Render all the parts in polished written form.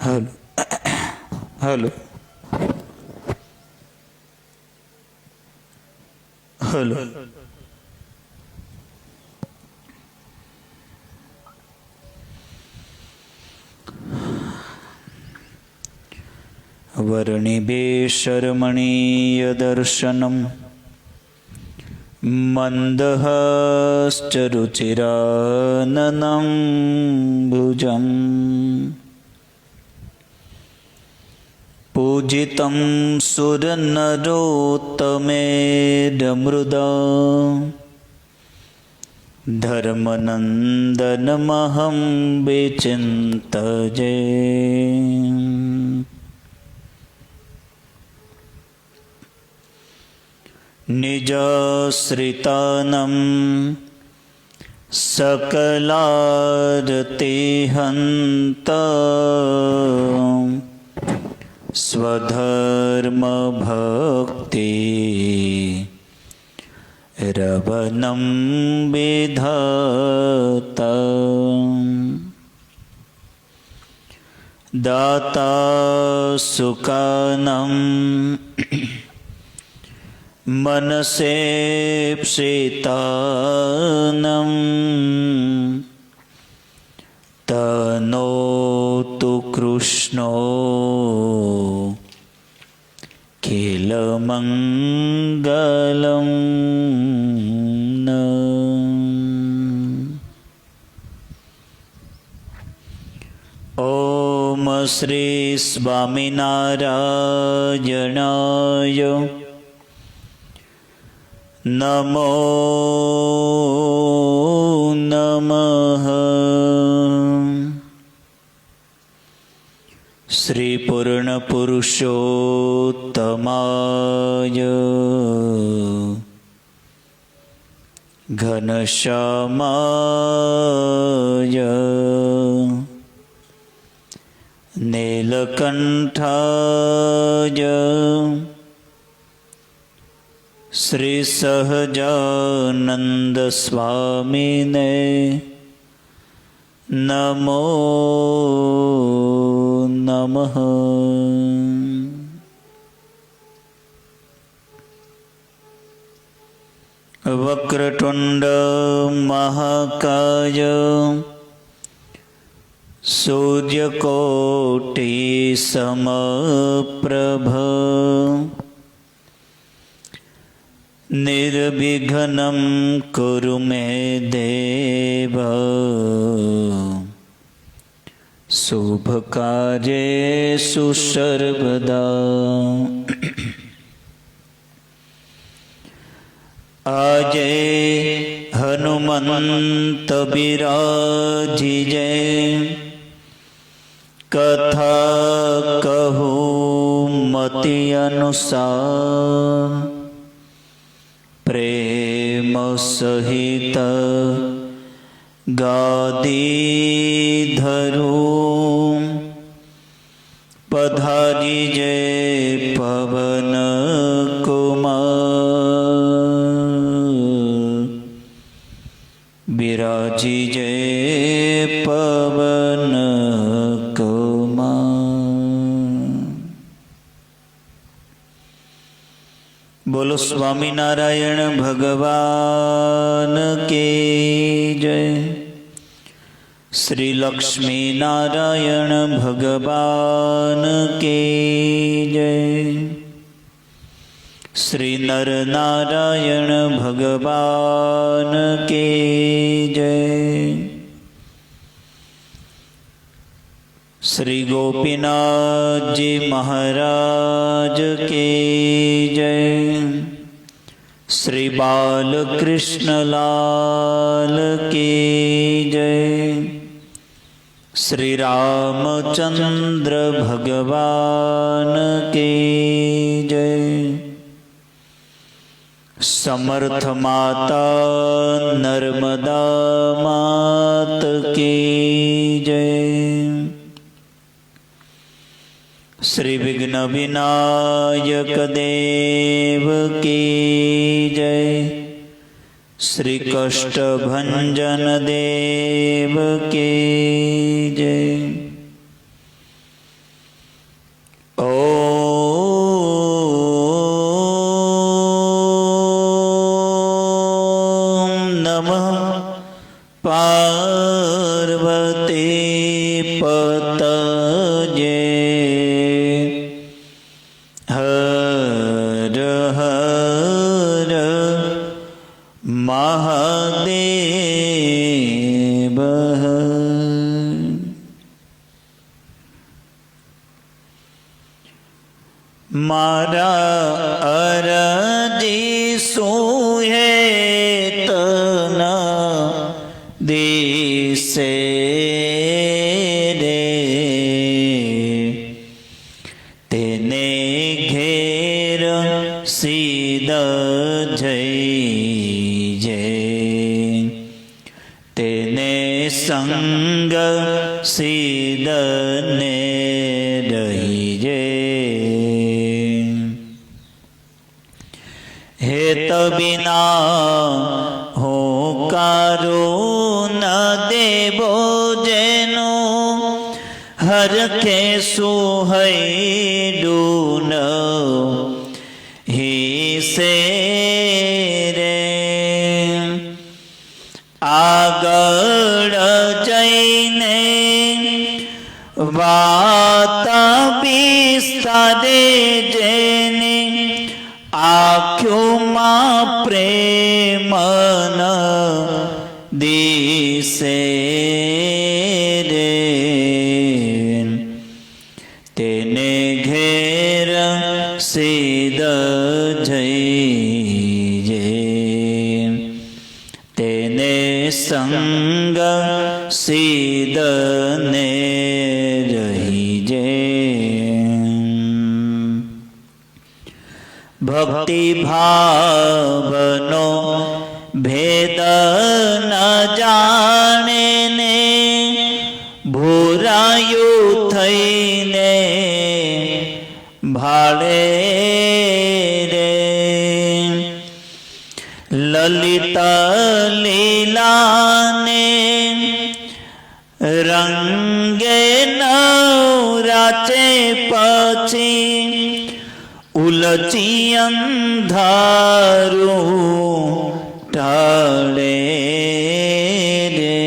Hello hello hello वर्णिभेशरमणीयदर्शनं मन्दहश्चरुचिराननं भुजम् पूजितं सुरनरोत्तमेर्मृदा धर्मनन्दनमहं विचिन्तये। निजाश्रितानां सकलारतिहन्ता स्वधर्मभक्ति रवनं विधाता दाता सुखानां मनसेप्सितानं तनोतु कृष्णो किलमङ्गलं ॐ श्री स्वामिनारायणाय नमो नमः। श्री पूर्णपुरुषोत्तमाय घनश्यामाय नीलकण्ठाय श्री सहजानंद स्वामिने नमो नमः। वक्रतुंड महाकाय सूर्यकोटि समप्रभ निर्विघ्नं कुरु मे देव शुभकार्येषु सर्वदा। आजे हनुमंत विराजिजे कथा कहूँ मति अनुसार प्रेम सहित गादीधरू पधारी जय पवन कुमार विराजी जय पवन कुमार। बोलो स्वामीनारायण भगवान की जय। श्री लक्ष्मी नारायण भगवान की जय। श्री नर नारायण भगवान की जय। श्री गोपीनाथ जी महाराज की जय। श्री बालकृष्ण लाल की जय। श्री रामचंद्र भगवान की जय। समर्थ माता नर्मदा मात की जय। श्री विघ्न विनायक देव की जय। श्री कष्ट भंजन देव की जय। ओम नमः पार्वती पतये। हर हर महादेव। मारा अरजी सूहे तना दिसे रे, तेने घेर सीधा जय जय, तेने संग सीधने रही जय। हेत बिना हो कारो न देवो जेनो, हर के सुहैडून ही से रे। આગળ જઈને વાતા વિસ્તારે જેને, આંખોમાં પ્રેમન દિશે રે, તેને ઘેર સીધ જઈ જય, તેને સંગ સીધને રહી જય। ભક્તિ ભાવનો ભેદ ન જાણે ને, ભૂરાયું થઈને ભાળે રે। લલિત લીલાને રંગે નવરાચે પછી, ઉલચી અંધારું ટાળે રે,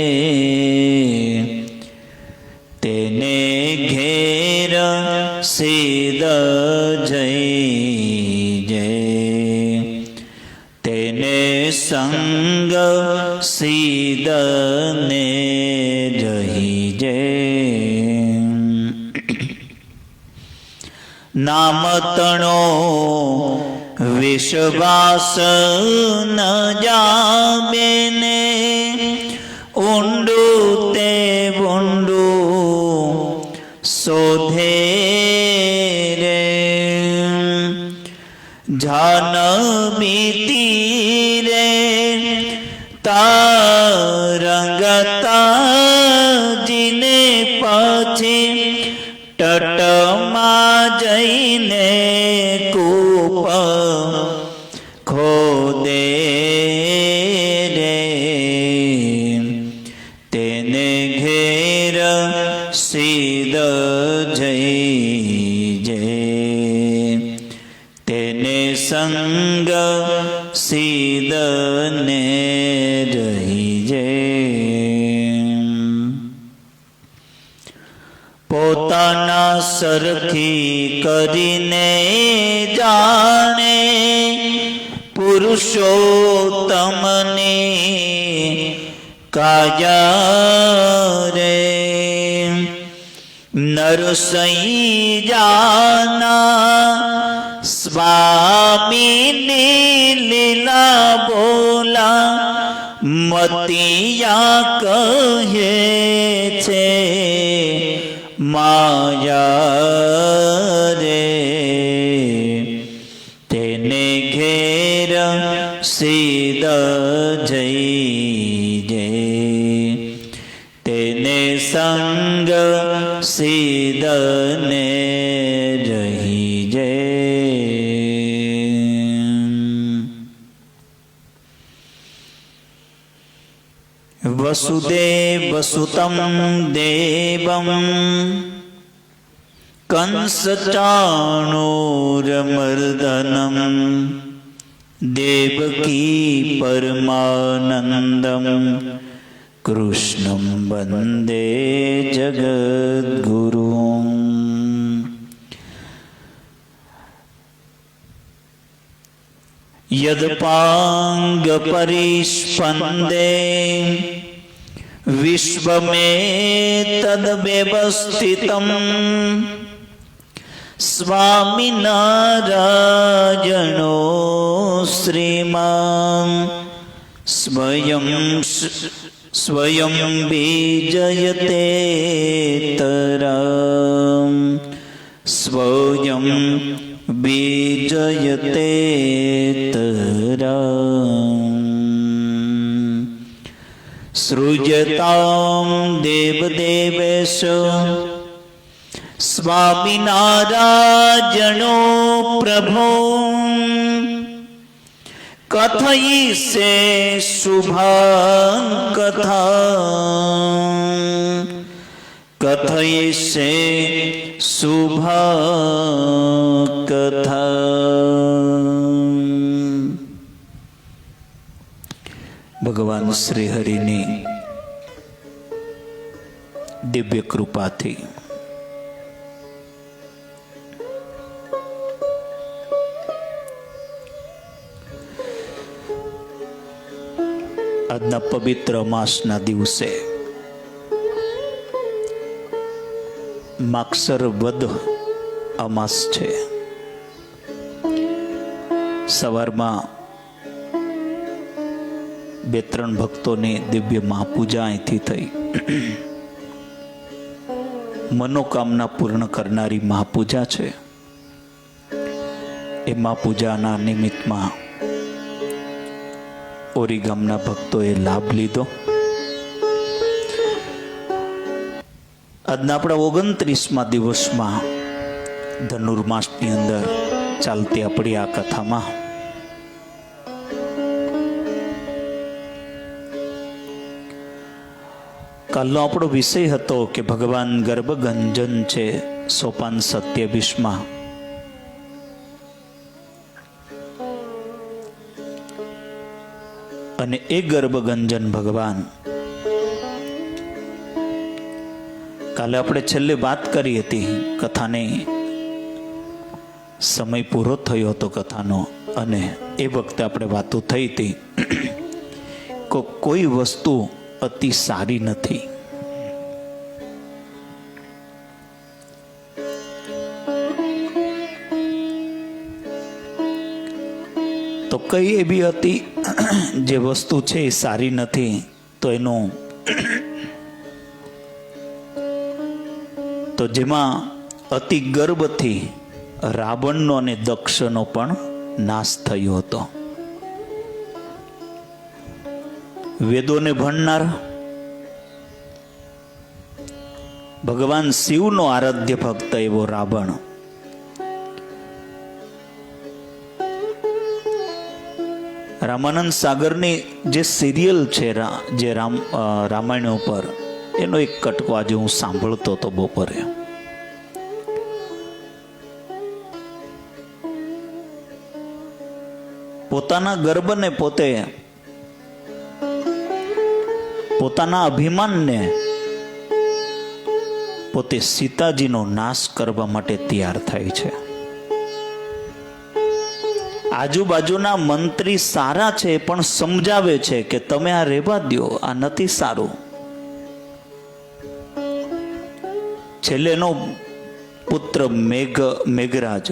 તેને ઘેર સીધ જઈ જય, તેને સંગ સીધને રહી જય। નામ તણો વિશ્વાસ ન જામે ને, ઊંડું તે ઊંડું શોધે રે। જાનવી રે તારંગતાજીને પછી, તટમાં જઈને કૂપ ખોદે રે, તેને ઘેર સીધ જઈ જય, તેને સંગ સીધને રહી જય। પોતાના સરખી કરીને જાણે, પુરુષોત્તમની કાયા રે। નરસૈયાના સ્વામીની લીલા બોલા, મતિયા કહે છે માયા રે, તેને ઘેર સીધ જઈ જય, તેને સંગ સીધને वसुदेवसुतं देवं कंसचाणूरमर्दनं देवकी परमानन्दं कृष्णं वन्दे जगद्गुरुम्। यदपाङ्गपरिष्पन्दे विश्वमेतद्व्यवस्थितं स्वामिनारायणो श्रीमान् स्वयं विजयते तराम् स्वयं विजयते तराम्। सृजतां देवदेवेश स्वामिनारायणो प्रभो कथयिष्ये शुभां कथां कथयिष्ये शुभां कथां। भगवान श्री हरिनी दिव्य कृपा थी આજના પવિત્ર માસના દિવસે માગસર વદ અમાસ છે। સવારમાં 2-3 ભક્તોની દિવ્ય મહાપૂજા અહીંથી થઈ। મનોકામના પૂર્ણ કરનારી મહાપૂજા છે। એ મહાપૂજાના નિમિત્તમાં ઓરી ગામના ભક્તોએ લાભ લીધો। આજના આપણા 29મા દિવસમાં ધનુર્માસની અંદર ચાલતી આપણી આ કથામાં કાલનો આપણો વિષય હતો કે ભગવાન ગર્ભગંજન છે સોપાન 27માં। અને એ ગર્ભગંજન ભગવાન કાલે આપણે છેલ્લે વાત કરી હતી। કથાને સમય પૂરો થયો હતો કથાનો, અને એ વખતે આપણે વાતો થઈ હતી કે કોઈ વસ્તુ અતિ સારી નથી। તો કઈ એવી હતી જે વસ્તુ છે એ સારી નથી, તો એનું તો જેમાં અતિ ગર્વથી રાવણનો અને દક્ષનો પણ નાશ થયો હતો। વેદોને ભણનાર ભગવાન શિવનો આરાધ્ય ભક્ત એવો રાવણ રામાનંદ સાગરની જે સિરિયલ છે જે રામાયણ ઉપર, એનો એક કટકો આજે હું સાંભળતો હતો બપોરે। પોતાના ગર્વને પોતે, પોતાના અભિમાનને પોતે સીતાજીનો નાશ કરવા માટે તૈયાર થાય છે। આજુબાજુના મંત્રી સારા છે પણ સમજાવે છે કે તમે આ રહેવા દો, આ નથી સારું। છેલ્લે એનો પુત્ર મેઘરાજ,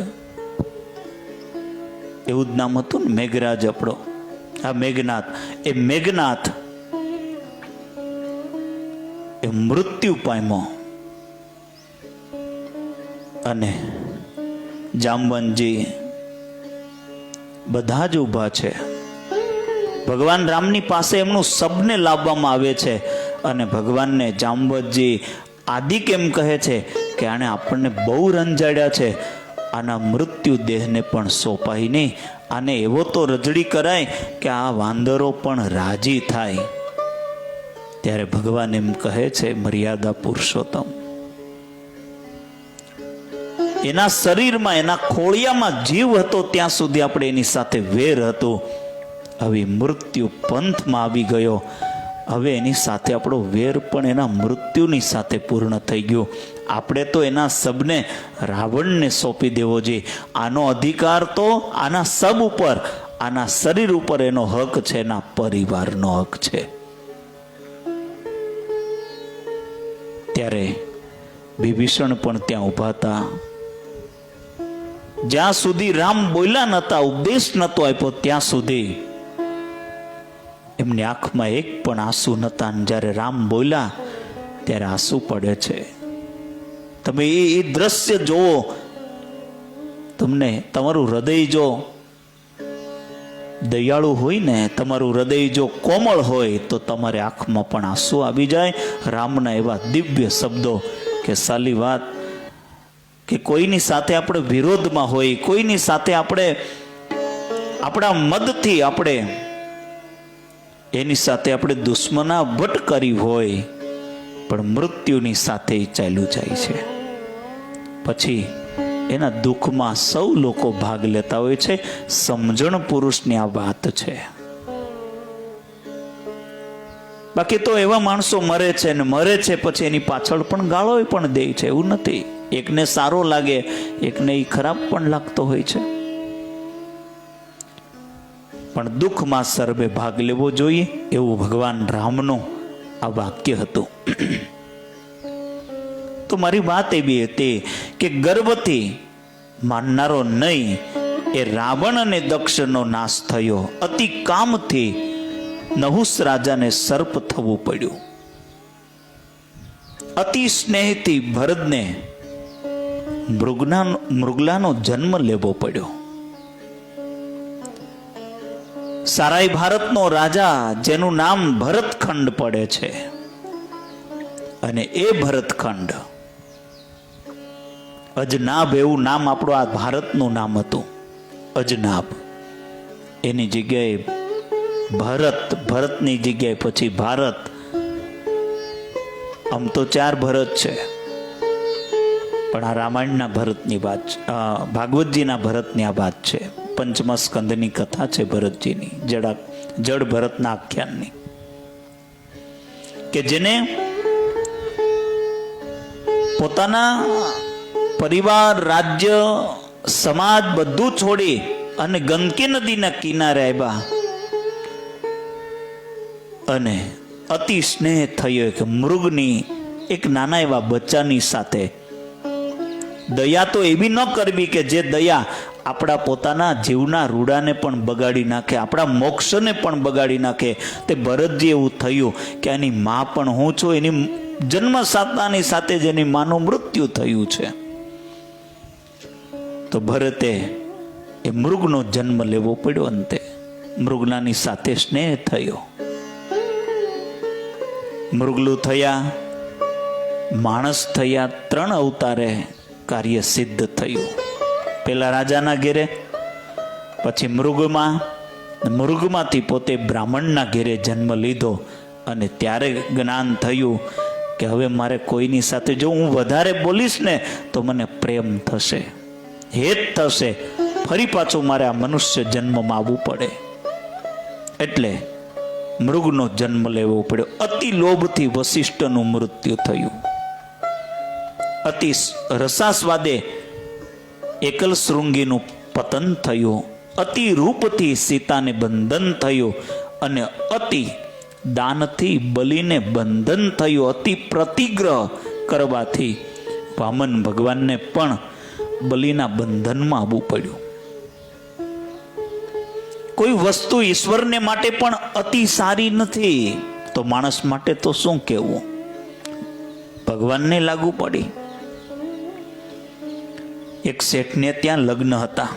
એવું જ નામ હતું ને મેઘરાજ આપણો, આ મેઘનાથ, એ મેઘનાથ એ મૃત્યુ પામ્યો। અને જામવંતજી બધા જ ઊભા છે। ભગવાન રામની પાસે એમનું સબને લાવવામાં આવે છે, અને ભગવાનને જામવંતજી આદિ કેમ કહે છે કે આણે આપણને બહુ રંજાડ્યા છે, આના મૃત્યુ દેહને પણ સોંપાય નહીં, આને એવો તો રજડી કરાય કે આ વાંદરો પણ રાજી થાય। ત્યારે ભગવાન એમ કહે છે, મર્યાદા પુરુષોત્તમ, એના શરીરમાં, એના ખોળિયામાં જીવ હતો ત્યાં સુધી આપણે એની સાથે વેર હતો. હવે મૃત્યુ પંથમાં આવી ગયો, હવે એની સાથે આપણો વેર પણ એના મૃત્યુની સાથે પૂર્ણ થઈ ગયો. આપણે તો એના સબને રાવણને સોંપી દેવો જોઈએ. આનો અધિકાર તો આના સબ ઉપર, આના શરીર ઉપર એનો હક છે, એના પરિવારનો હક છે. ત્યારે વિભીષણ પણ ત્યાં ઊભા હતા. જ્યાં સુધી રામ બોલ્યા નતા, ઉપદેશ નતો આપ્યો, ત્યાં સુધી એમની આંખમાં એક પણ આંસુ નતા. જ્યારે રામ બોલ્યા ત્યારે આંસુ પડે છે. તમે એ દ્રશ્ય જોવો, તમને તમારું હૃદય જો દયાળુ હોય ને, તમારું હૃદય જો કોમળ હોય તો તમારી આંખમાં પણ આંસુ આવી જાય. રામના એવા દિવ્ય શબ્દો કે સાલી વાત, કે કોઈની સાથે આપણે વિરોધમાં હોય, કોઈની સાથે આપણે આપણા મદથી આપણે એની સાથે આપણે દુશ્મના ભટ કરી હોય, પણ મૃત્યુની સાથે ચાલ્યું જાય છે. પછી એના દુઃખમાં સૌ લોકો ભાગ લેતા હોય છે. સમજણ પુરુષની આ વાત છે. બાકી તો એવા માણસો મરે છે ને મરે છે, પછી એની પાછળ પણ ગાળો પણ દે છે. એવું નથી, એકને સારો લાગે, એકને એ ખરાબ પણ લાગતો હોય છે. પણ દુઃખમાં સર્વે ભાગ લેવો જોઈએ, એવું ભગવાન રામનું આ વાક્ય હતું. તો મારી વાત એવી હતી કે ગર્વથી માનનારો નહીં, એ રાવણ અને દક્ષનો નાશ થયો. અતિ કામથી નહુસ રાજાને સર્પ થવું પડ્યું. અતિ સ્નેહથી ભરતને મૃગલાનો જન્મ લેવો પડ્યો. સારાઈ ભારતનો રાજા, જેનું નામ ભરતખંડ પડે છે, અને એ ભરતખંડ અજનાભ, એવું નામ આપણું આ ભારતનું નામ હતું, અજનાભ. એની જગ્યાએ ભરત, ભરતની જગ્યાએ પછી ભારત. આમ તો 4 ભરત છે, પણ આ રામાયણના ભરતની વાત, ભાગવતજીના ભરતની આ વાત છે. પંચમા સ્કંદની કથા છે ભરતજીની, જડ ભરતના આખ્યાનની, કે જેને પોતાના પરિવાર, રાજ્ય, સમાજ બધું છોડી અને ગંદકી નદીના કિનારે આવ્યા અને અતિ સ્નેહ થયો કે મૃગની એક નાના એવા બચ્ચાની સાથે. દયા તો એવી ન કરવી કે જે દયા આપણા પોતાના જીવના રૂડાને પણ બગાડી નાખે, આપણા મોક્ષને પણ બગાડી નાખે. તે ભરતજી એવું થયું કે એની માં પણ હું છું, એની જન્મ સાધનાની સાથે જ એની માનું મૃત્યુ થયું છે. તો ભરતે એ મૃગનો જન્મ લેવો પડ્યો. અંતે મૃગલાની સાથે સ્નેહ થયો. મૃગલું થયા, માણસ થયા, 3 અવતારે કાર્ય સિદ્ધ થયું. પેલા રાજાના ઘેરે, પછી મૃગમાંથી પોતે બ્રાહ્મણના ઘેરે જન્મ લીધો. અને ત્યારે જ્ઞાન થયું કે હવે મારે કોઈની સાથે જો હું વધારે બોલીશ ને તો મને પ્રેમ થશે, હેત થશે, ફરી પાછું મારે આ મનુષ્ય જન્મમાં આવવું પડે. એટલે મૃગનો જન્મ લેવો પડ્યો. અતિ લોભથી વશિષ્ઠનું મૃત્યુ થયું. અતિ રસાસ્વાદે એકલ શૃંગીનું પતન થયું. અતિ રૂપથી સીતાને બંધન થયું અને અતિ દાનથી બલિને બંધન થયું. અતિ પ્રતિગ્રહ કરવાથી વામન ભગવાનને પણ બલિના બંધનમાં આવવું પડ્યું. કોઈ વસ્તુ ઈશ્વરને માટે પણ અતિ સારી નથી, તો માણસ માટે તો શું કહેવું? ભગવાનને લાગુ પડી. એક શેઠને ત્યાં લગ્ન હતા.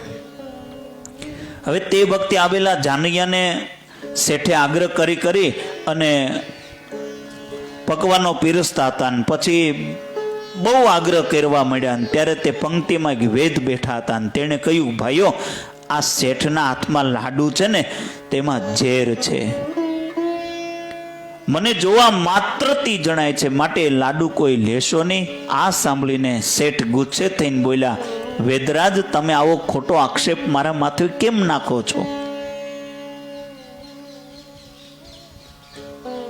હવે તે વખતે આવેલા જાનૈયાને શેઠે આગ્રહ કરી અને પકવાનો પીરસતા હતા. અને પછી બહુ આગ્રહ કરવા મળ્યા. ત્યારે તે પંક્તિમાં એક વેદ બેઠા હતા. અને તેણે કહ્યું, ભાઈઓ, આ શેઠના હાથમાં લાડુ છે ને તેમાં ઝેર છે, મને જોવા માત્રથી જણાય છે, માટે લાડુ કોઈ લેશો નહીં. આ સાંભળીને શેઠ ગુસ્સે થઈને બોલ્યા, વેદરાજ, તમે આવો ખોટો આક્ષેપ મારા માથે કેમ નાખો છો?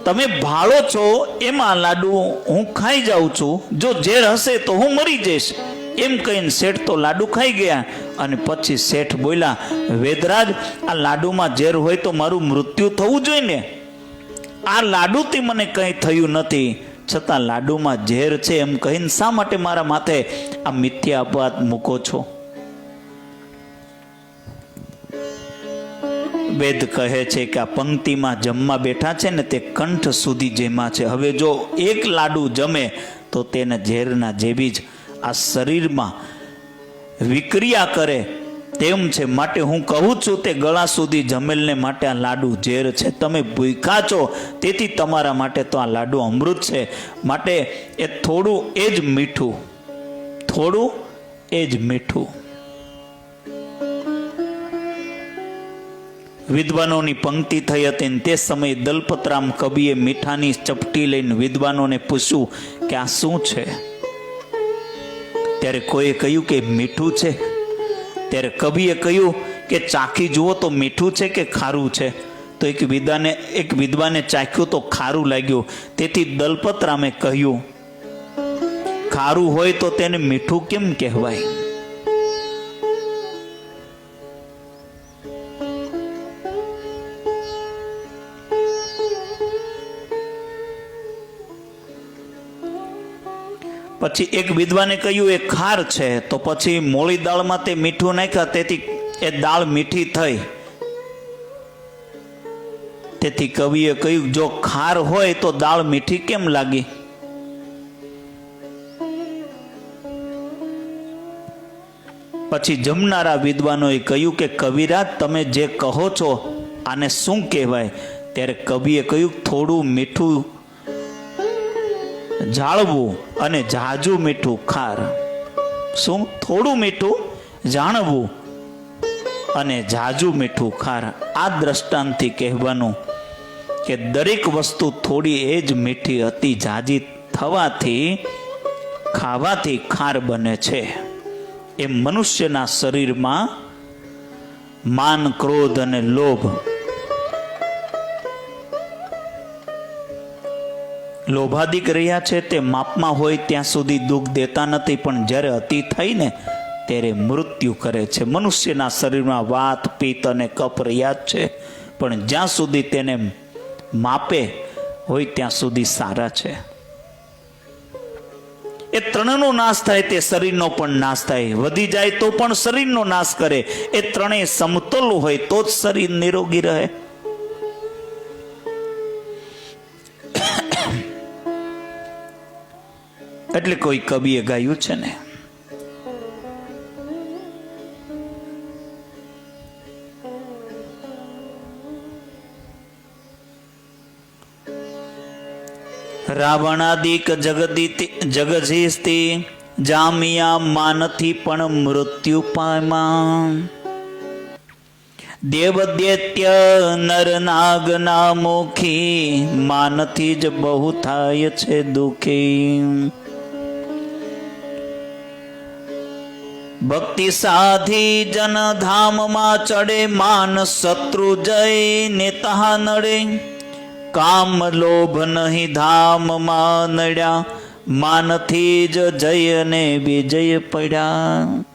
તમે ભાળો છો એમાં લાડુ હું ખાઈ જાઉં છું, જો ઝેર હશે તો હું મરી જઈશ. એમ કહીને શેઠ તો લાડુ ખાઈ ગયા. અને પછી શેઠ બોલ્યા, વેદરાજ, આ લાડુમાં ઝેર હોય તો મારું મૃત્યુ થવું જોઈએ ને. આ લાડુથી મને કંઈ થયું નથી, છતાં લાડુમાં ઝેર છે એમ કહીને શા માટે મારા માથે આ મિથ્યા અપવાદ મૂકો છો? વેદ કહે છે કે આ પંક્તિમાં જમવા બેઠા છે ને તે કંઠ સુધી જેમાં છે. હવે જો એક લાડુ જમે તો તેને ઝેરના જેવી જ આ શરીરમાં વિક્રિયા કરે તેમ છે. માટે હું કહું છું તે ગળા સુધી જમેલને માટે આ લાડુ ઝેર છે. તમે ભૂખ્યા છો તેથી તમારા માટે તો આ લાડુ અમૃત છે. માટે એ થોડું એ જ મીઠું, થોડું એ જ મીઠું. વિદ્વાનોની પંક્તિ થઈ હતી ને તે સમયે દલપતરામ કવિએ મીઠાની ચપટી લઈને વિદ્વાનોને પૂછ્યું કે આ શું છે? ત્યારે કોઈએ કહ્યું કે મીઠું છે. ત્યારે કવિએ કહ્યું કે ચાખી જુઓ તો મીઠું છે કે ખારું છે? તો એક વિદ્વાને ચાખ્યું તો ખારું લાગ્યું. તેથી દલપતરામે કહ્યું, ખારું હોય તો તેને મીઠું કેમ કહેવાય? પછી એક વિદ્વાને કહ્યું એ ખાર છે. તો પછી મોળી દાળમાં તે મીઠું નાખ્યા તેથી એ દાળ મીઠી થઈ. તેથી કવિએ કહ્યું, જો ખાર હોય તો દાળ મીઠી કેમ લાગી? પછી જમનારા વિદ્વાનોએ કહ્યું કે કવિરાજ, તમે જે કહો છો આને શું કહેવાય? ત્યારે કવિએ કહ્યું, થોડું મીઠું જાળવું અને ઝાઝું મીઠું ખાર. શું? થોડું મીઠું જાણવું અને ઝાઝું મીઠું ખાર. આ દ્રષ્ટાંતથી કહેવાનું કે દરેક વસ્તુ થોડી એ જ મીઠી અતિ ઝાઝી થવાથી ખાવાથી ખાર બને છે. એ મનુષ્યના શરીરમાં માન, ક્રોધ અને લોભ, લોભાદિક રહ્યા છે તે માપમાં હોય ત્યાં સુધી દુઃખ દેતા નથી, પણ જ્યારે અતિ થાય ને ત્યારે મૃત્યુ કરે છે. મનુષ્યના શરીરમાં વાત, પિત્ત અને કફ રહ્યા છે, પણ જ્યાં સુધી તેને માપે હોય ત્યાં સુધી સારા છે. એ ત્રણનો નાશ થાય તે શરીરનો પણ નાશ થાય. વધી જાય તો પણ શરીરનો નાશ કરે. એ ત્રણેય સમતોલ હોય તો જ શરીર નિરોગી રહે. એટલે કોઈ કવિએ ગાયું છે ને, રાવણાદિક જગજીસ્તી જામિયા માનથી પણ મૃત્યુ પામ્યા. દેવદૈત્ય નર નાગના મુખી માનથી જ બહુ થાય છે દુખી. ભક્તિ સાધી જન ધામમાં ચડે માન શત્રુ જય નેતા નડે. કામ લોભ નહીં ધામમાં નડ્યા માનથી જ જય ને વિજય પડ્યા.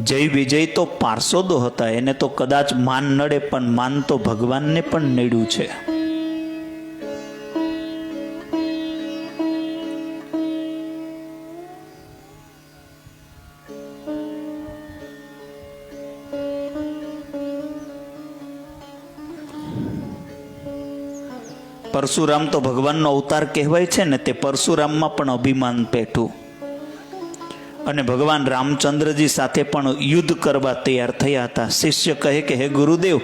જય વિજય તો પાર્ષદો હતા, એને તો કદાચ માન નડે, પણ માન તો ભગવાનને પણ નડ્યું છે. પરશુરામ તો ભગવાનનો અવતાર કહેવાય છે ને, તે પરશુરામમાં પણ અભિમાન પેઠું. અને ભગવાન રામચંદ્રજી સાથે પણ યુદ્ધ કરવા તૈયાર થયા હતા. શિષ્ય કહે કે હે ગુરુદેવ,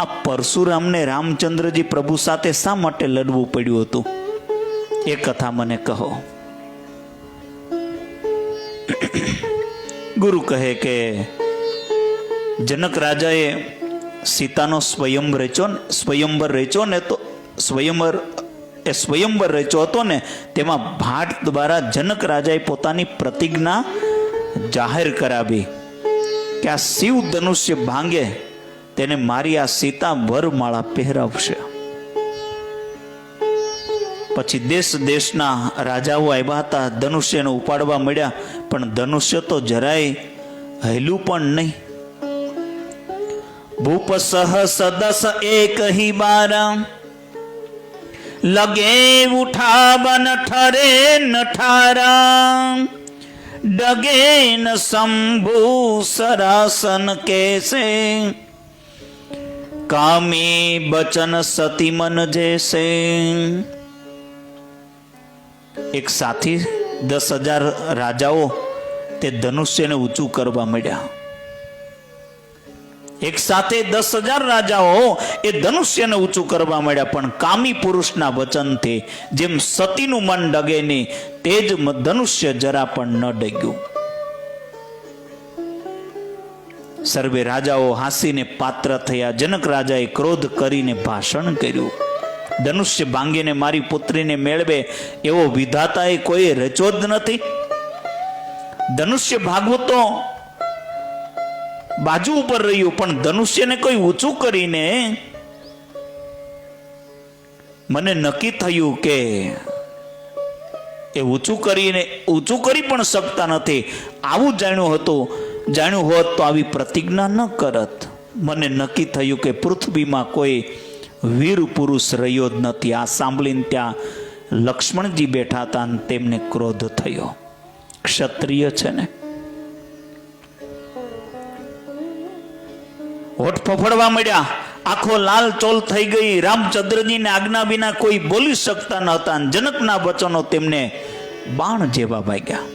આ પરશુરામને રામચંદ્રજી પ્રભુ સાથે શા માટે લડવું પડ્યું હતું? એ કથા મને કહો. ગુરુ કહે કે જનક રાજાએ સીતાનો સ્વયંવર રચ્યો ને તો સ્વયંવર રચ્યો હતો ને, તેમાં ભાટ દ્વારા જનક રાજાએ પોતાની પ્રતિજ્ઞા જાહેર કરાવી કે આ શિવ ધનુષ્ય ભાંગે તેને મારી આ સીતા વરમાળા પહેરાવશે. પછી દેશ દેશના રાજાઓ આવ્યા હતા, ધનુષ્યને ઉપાડવા મળ્યા, પણ ધનુષ્ય તો જરાય હલ્યું પણ નહીં. ભૂપ સહસ દસ એક હી બારા લગે ઉઠાવન ઠરે ન ઠારા ડગે ન શંભુ સરાસન કેસે કામી બચન સતી મન જૈસે. એક સાથી 10,000 રાજાઓ તે ધનુષ્યને ઊંચું કરવા માંડ્યા. એક સાથે 10,000 રાજાઓ એ ધનુષ્યને ઊંચું કરવા માંડ્યા, પણ કામી પુરુષના વચનથી જેમ સતીનું મન ડગે નહીં, તે જ ધનુષ્ય જરા પણ ન ડગ્યું. સર્વે રાજાઓ હાંસીને પાત્ર થયા. જનક રાજાએ ક્રોધ કરીને ભાષણ કર્યું, ધનુષ્ય ભાંગીને મારી પુત્રીને મેળવે એવો વિધાતાએ કોઈ રચ્યો જ નથી. ધનુષ્ય ભાગવું તો બાજુ ઉપર રહ્યું, પણ ધનુષ્યને કોઈ ઊંચું કરીને મને નક્કી થયું કે એ ઊંચું કરી પણ શકતા નથી. આવું જાણ્યું હોત તો આવી પ્રતિજ્ઞા ન કરત. મને નક્કી થયું કે પૃથ્વીમાં કોઈ વીર પુરુષ રહ્યો જ નથી. આ સાંભળીને ત્યાં લક્ષ્મણજી બેઠા હતા અને તેમને ક્રોધ થયો. ક્ષત્રિય છે ને, હોઠ ફફડવા મળ્યા, આખો લાલ ચોલ થઈ ગઈ. રામચંદ્રજીને આજ્ઞા વિના કોઈ બોલી શકતા ન હતા. જનકના વચનો તેમને બાણ જેવા વાગ્યા.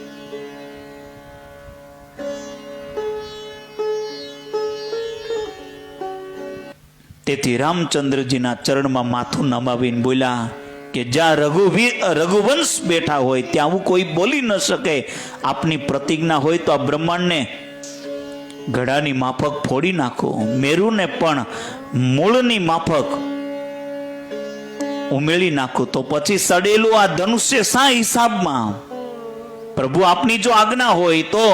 તેથી રામચંદ્રજીના ચરણમાં માથું નમાવીને બોલ્યા કે જ્યાં રઘુવંશ બેઠા હોય ત્યાં આવું કોઈ બોલી ન શકે. આપની પ્રતિજ્ઞા હોય તો આ બ્રહ્માંડને ઘડાની માફક ફોડી નાખો, મેરુને પણ મૂળની માફક ઉમેળી નાખો, તો પછી સડેલું આ ધનુષ્ય શા હિસાબમાં? પ્રભુ આપની જો આજ્ઞા હોય તો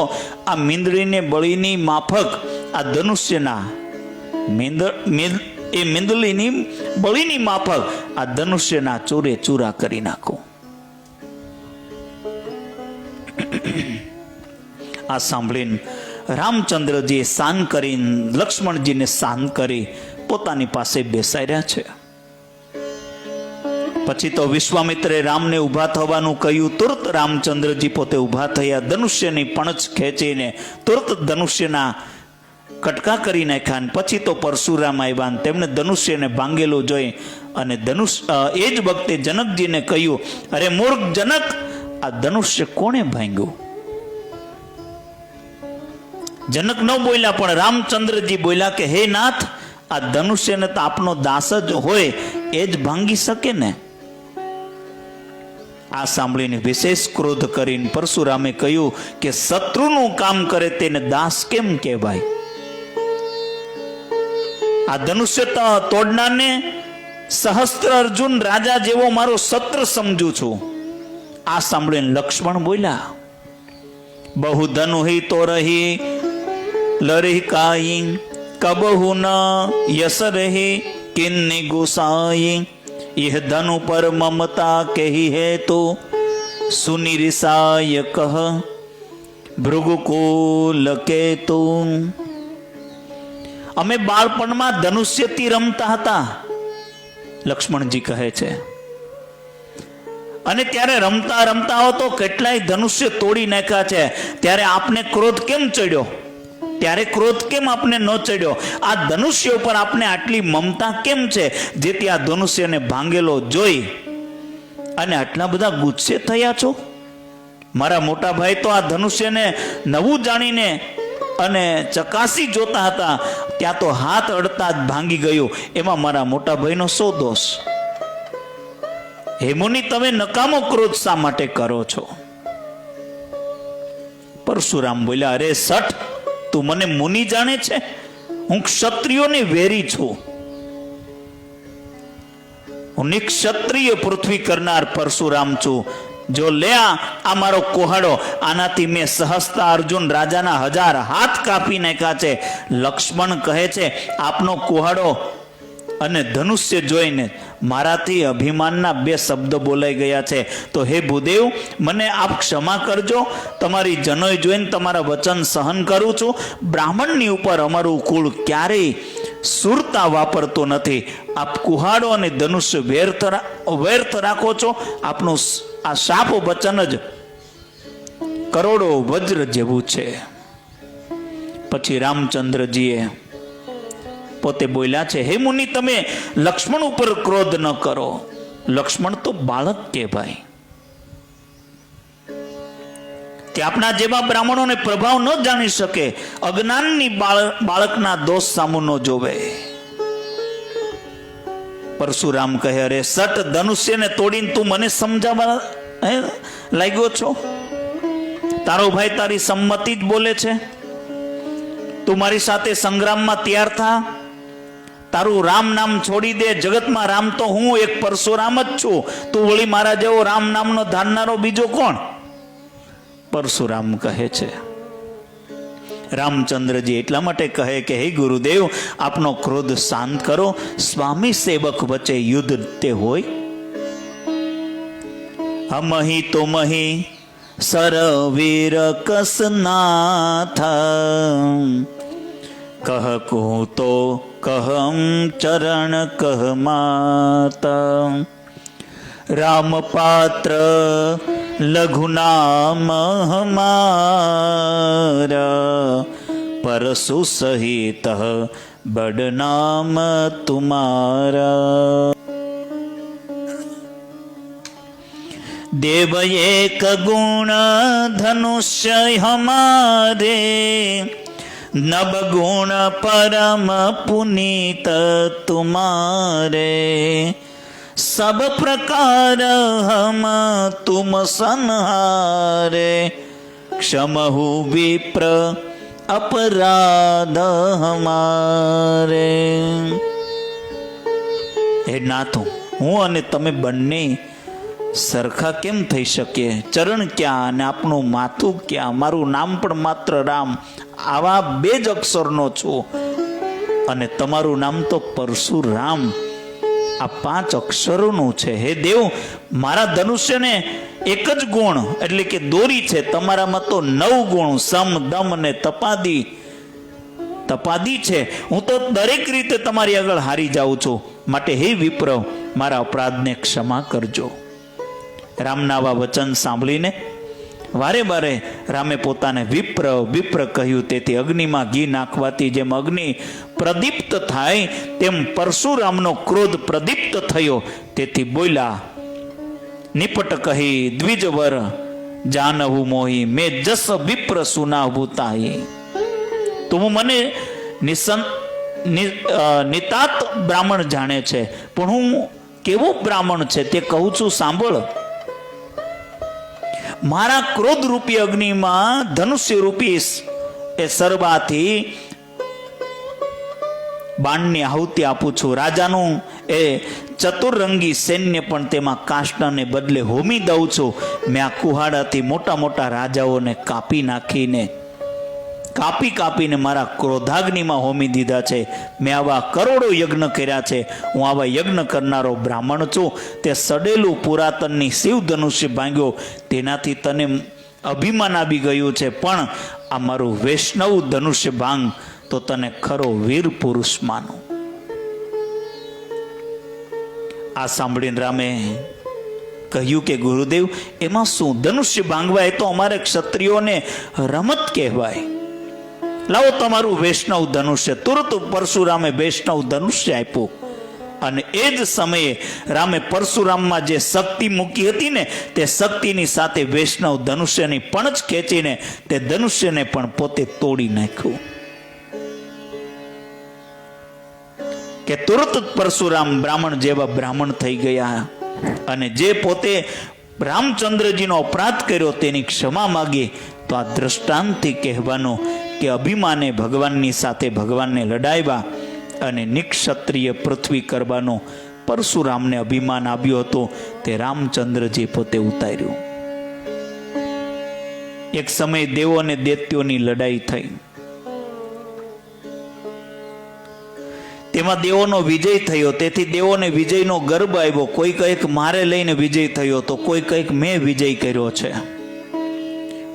આ મીંદડીને બળીની માફક આ ધનુષ્યના મીંદલીની બળીની માફક આ ધનુષ્યના ચૂરે ચૂરા કરી નાખો. આ સાંભળીને રામચંદ્રજીએ શાંત કરીને લક્ષ્મણજીને શાંત કરી પોતાની પાસે બેસાડ્યા છે. પછી તો વિશ્વામિત્રે રામને ઊભા થવાનું કહ્યું. તુરત રામચંદ્રજી પોતે ઊભા થયા. ધનુષ્યની પણછ ખેંચીને તુરત ધનુષ્યના કટકા કરી નાખ્યા. પછી તો પરશુરામ આવ્યા. તેમણે ધનુષ્યને ભાંગેલું જોઈ અને એ જ વખતે જનકજીને કહ્યું, અરે મૂર્ખ જનક, આ ધનુષ્ય કોણે ભાંગ્યું? જનક ન બોલ્યા, પણ રામચંદ્રજી બોલ્યા કે હે નાથ, આ ધનુષ્યને તો આપનો દાસ જ હોય એ જ ભાંગી શકે ને. આ સાંભળીને વિશેષ ક્રોધ કરીને પરશુરામે કહ્યું કે શત્રુનું કામ કરે તેને દાસ કેમ કહેવાય? આ ધનુષ્ય તોડનારને સહસ્ત્ર અર્જુન રાજા જેવો મારો સત્ર સમજુ છું. આ સાંભળીને લક્ષ્મણ બોલ્યા, બહુ ધનુ હી તો રહી લરી કાઈ કબહુ ન યસ રહી કિન્ની ગુસાઈ यह धनु पर ममता कही है तो सुनी रिसाय कह ભૃગુકુલ કેતુ. અમે બાળપણમાં ધનુષ્યથી રમતા હતા, લક્ષ્મણજી કહે છે, અને ત્યારે રમતા રમતા હો તો કેટલાય ધનુષ્ય તોડી નાખ્યા છે. ત્યારે આપને ક્રોધ કેમ ચડ્યો? ત્યારે ક્રોધ કેમ આપને ન ચડ્યો? આ ધનુષ્ય ઉપર આપને આટલી મમતા કેમ છે, જેથી આ ધનુષ્યને ભાંગેલો જોઈ અને આટલા બધા ગુસ્સે થયા છો? મારા મોટા ભાઈ તો આ ધનુષ્યને નવું જાણીને અને ચકાસી જોતા હતા, ત્યાં તો હાથ અડતા જ ભાંગી ગયું. એમાં મારા મોટા ભાઈનો શો દોષ? હે મુનિ, તમે નકામો ક્રોધ શા માટે કરો છો? પરશુરામ બોલ્યા, અરે સઠ, તું મને મુનિ જાણે છે? હું ક્ષત્રિયોની વેરી છું. હું નિક્ષત્રિય પૃથ્વી કરનાર પરશુરામ છું. જો લે આ મારો કોહાડો, આનાથી મેં સહસ્તા અર્જુન રાજાના 1000 હાથ કાપી નાખ્યા છે. લક્ષ્મણ કહે છે, આપનો કોહાડો અને ધનુષ્ય જોઈને મારાથી અભિમાનના 2 શબ્દ બોલાઈ ગયા છે. તો હે ભૂદેવ, મને આપ ક્ષમા કરજો. તમારી જનોઈ જોઈને તમારા વચન સહન કરું છું. બ્રાહ્મણની ઉપર અમારું કુળ ક્યારેય સુરતા વાપરતો નથી. આપ કુહાડો અને ધનુષ્ય વ્યર્થ રાખો છો. આપનું આ શાપ વચન જ કરોડો વજ્ર જેવું છે. પછી રામચંદ્રજીએ પોતે બોલ્યા છે, હે મુનિ, તમે લક્ષ્મણ ઉપર ક્રોધ ન કરો. લક્ષ્મણ તો બાળક કહેવાય. તે આપણા જેવા બ્રાહ્મણોને પ્રભાવ ન જાણી શકે. અજ્ઞાનની બાળકના દોષ સામુ ન જોવે. પરશુરામ કહે, અરે સટ, ધનુષ્યને તોડીને તું મને સમજાવવા લાગ્યો છો? તારો ભાઈ તારી સંમતિ જ બોલે છે. તું મારી સાથે સંગ્રામમાં તૈયાર થા. તારું રામ નામ છોડી દે. જગતમાં રામ તો હું એક પરશુરામ જ છું. તું વળી મારા જેવો રામ નામનો ધારનારો બીજો કોણ? પરશુરામ કહે છે. રામચંદ્રજી એટલા માટે કહે કે હે ગુરુદેવ, આપનો ક્રોધ શાંત કરો. સ્વામી સેવક વચ્ચે યુદ્ધ તે હોય? હમહી તો મહી સરવીર કસનાથ, કહ કો તો કહમ ચરણ કહ માતા. રામ પાત્ર લઘુનામ હમારા, પરસુ સહિત બડનામ તુમારા. देव एक गुण धनुष्य हमारे, नव गुण परम पुनीत तुम्हारे. सब प्रकार हम तुम संहारे, क्षमहु विप्र अपराध हमारे. हे नाथ, હું અને તમે બંને સરખા કેમ થઈ શકીએ? ચરણ ક્યાં અને આપનું માથું ક્યાં? મારું નામ પણ માત્ર રામ, આવા 2 જ અક્ષરનો છું, અને તમારું નામ તો પરશુરામ, આ 5 અક્ષરોનું છે. હે દેવ, મારા ધનુષ્યને એક જ ગુણ એટલે કે દોરી છે. તમારામાં તો 9 ગુણ, સમ, દમ અને તપાદી છે. હું તો દરેક રીતે તમારી આગળ હારી જાઉં છું. માટે હે વિપ્ર, મારા અપરાધને ક્ષમા કરજો. રામના આવા વચન સાંભળીને વારે વારે રામે પોતાને વિપ્ર કહ્યું. તેથી અગ્નિમાં ઘી નાખવાથી જેમ અગ્નિ પ્રદીપ્ત થાય, તેમ પરશુરામનો ક્રોધ પ્રદીપ્ત થયો. તેથી બોલ્યા, નિપટ કહી દ્વિજવર જાનહુ મોહી, મેં જસ વિપ્ર સુનાભૂતાહી. તું મને નિતાત બ્રાહ્મણ જાણે છે, પણ હું કેવો બ્રાહ્મણ છે તે કહું છું, સાંભળ. મારા ક્રોધ રૂપી અગ્નિમાં ધનુષ્ય રૂપી એ સરબાથી બાણની આહુતિ આપું છું. રાજાનું એ ચતુરંગી સૈન્ય પણ તેમાં કાષ્ટને બદલે હોમી દઉં છું. મેં આ કુહાડાથી મોટા મોટા રાજાઓને કાપીને મારા ક્રોધાગ્નિમાં હોમી દીધા છે. મેં આવા કરોડો યજ્ઞ કર્યા છે. હું આવા યજ્ઞ કરનારો બ્રાહ્મણ છું. તે સડેલું પુરાતનની શિવ ધનુષ્ય ભાંગ્યો, તેનાથી તને અભિમાન આવી ગયું છે, પણ આ મારું વૈષ્ણવ ધનુષ્ય ભાંગ તો તને ખરો વીર પુરુષ માનો. આ સાંભળીને રામે કહ્યું કે ગુરુદેવ, એમાં શું? ધનુષ્ય ભાંગવા એ તો અમારે ક્ષત્રિયોને રમત કહેવાય. લાવો તમારું વૈષ્ણવ ધનુષ્ય. તુરત પરશુરામે વૈષ્ણવ ધનુષ્ય આપ્યું અને એ જ સમયે રામે પરશુરામમાં જે શક્તિ મૂકી હતી ને, તે શક્તિની સાથે વૈષ્ણવ ધનુષ્યની પણ જ ખેંચીને તે ધનુષ્યને પણ પોતે તોડી નાખ્યું. કે તુરત પરશુરામ બ્રાહ્મણ જેવા બ્રાહ્મણ થઈ ગયા અને જે પોતે રામચંદ્રજીનો અપરાધ કર્યો તેની ક્ષમા માગી. તો આ દ્રષ્ટાંતથી કહેવાનું કે અભિમાને ભગવાનની સાથે ભગવાનને લડાવ્યા અને નિક્ષત્રિય પૃથ્વી કરવાનું પરશુરામને અભિમાન આવ્યું હતું, તે રામચંદ્રજી પોતે ઉતાર્યું. એક સમય દેવો અને દૈત્યોની લડાઈ થઈ. તેમાં દેવોનો વિજય થયો, તેથી દેવોને વિજયનો ગર્વ આવ્યો. કોઈ કંઈક મારે લઈને વિજય થયો તો કોઈ કંઈક મેં વિજય કર્યો છે.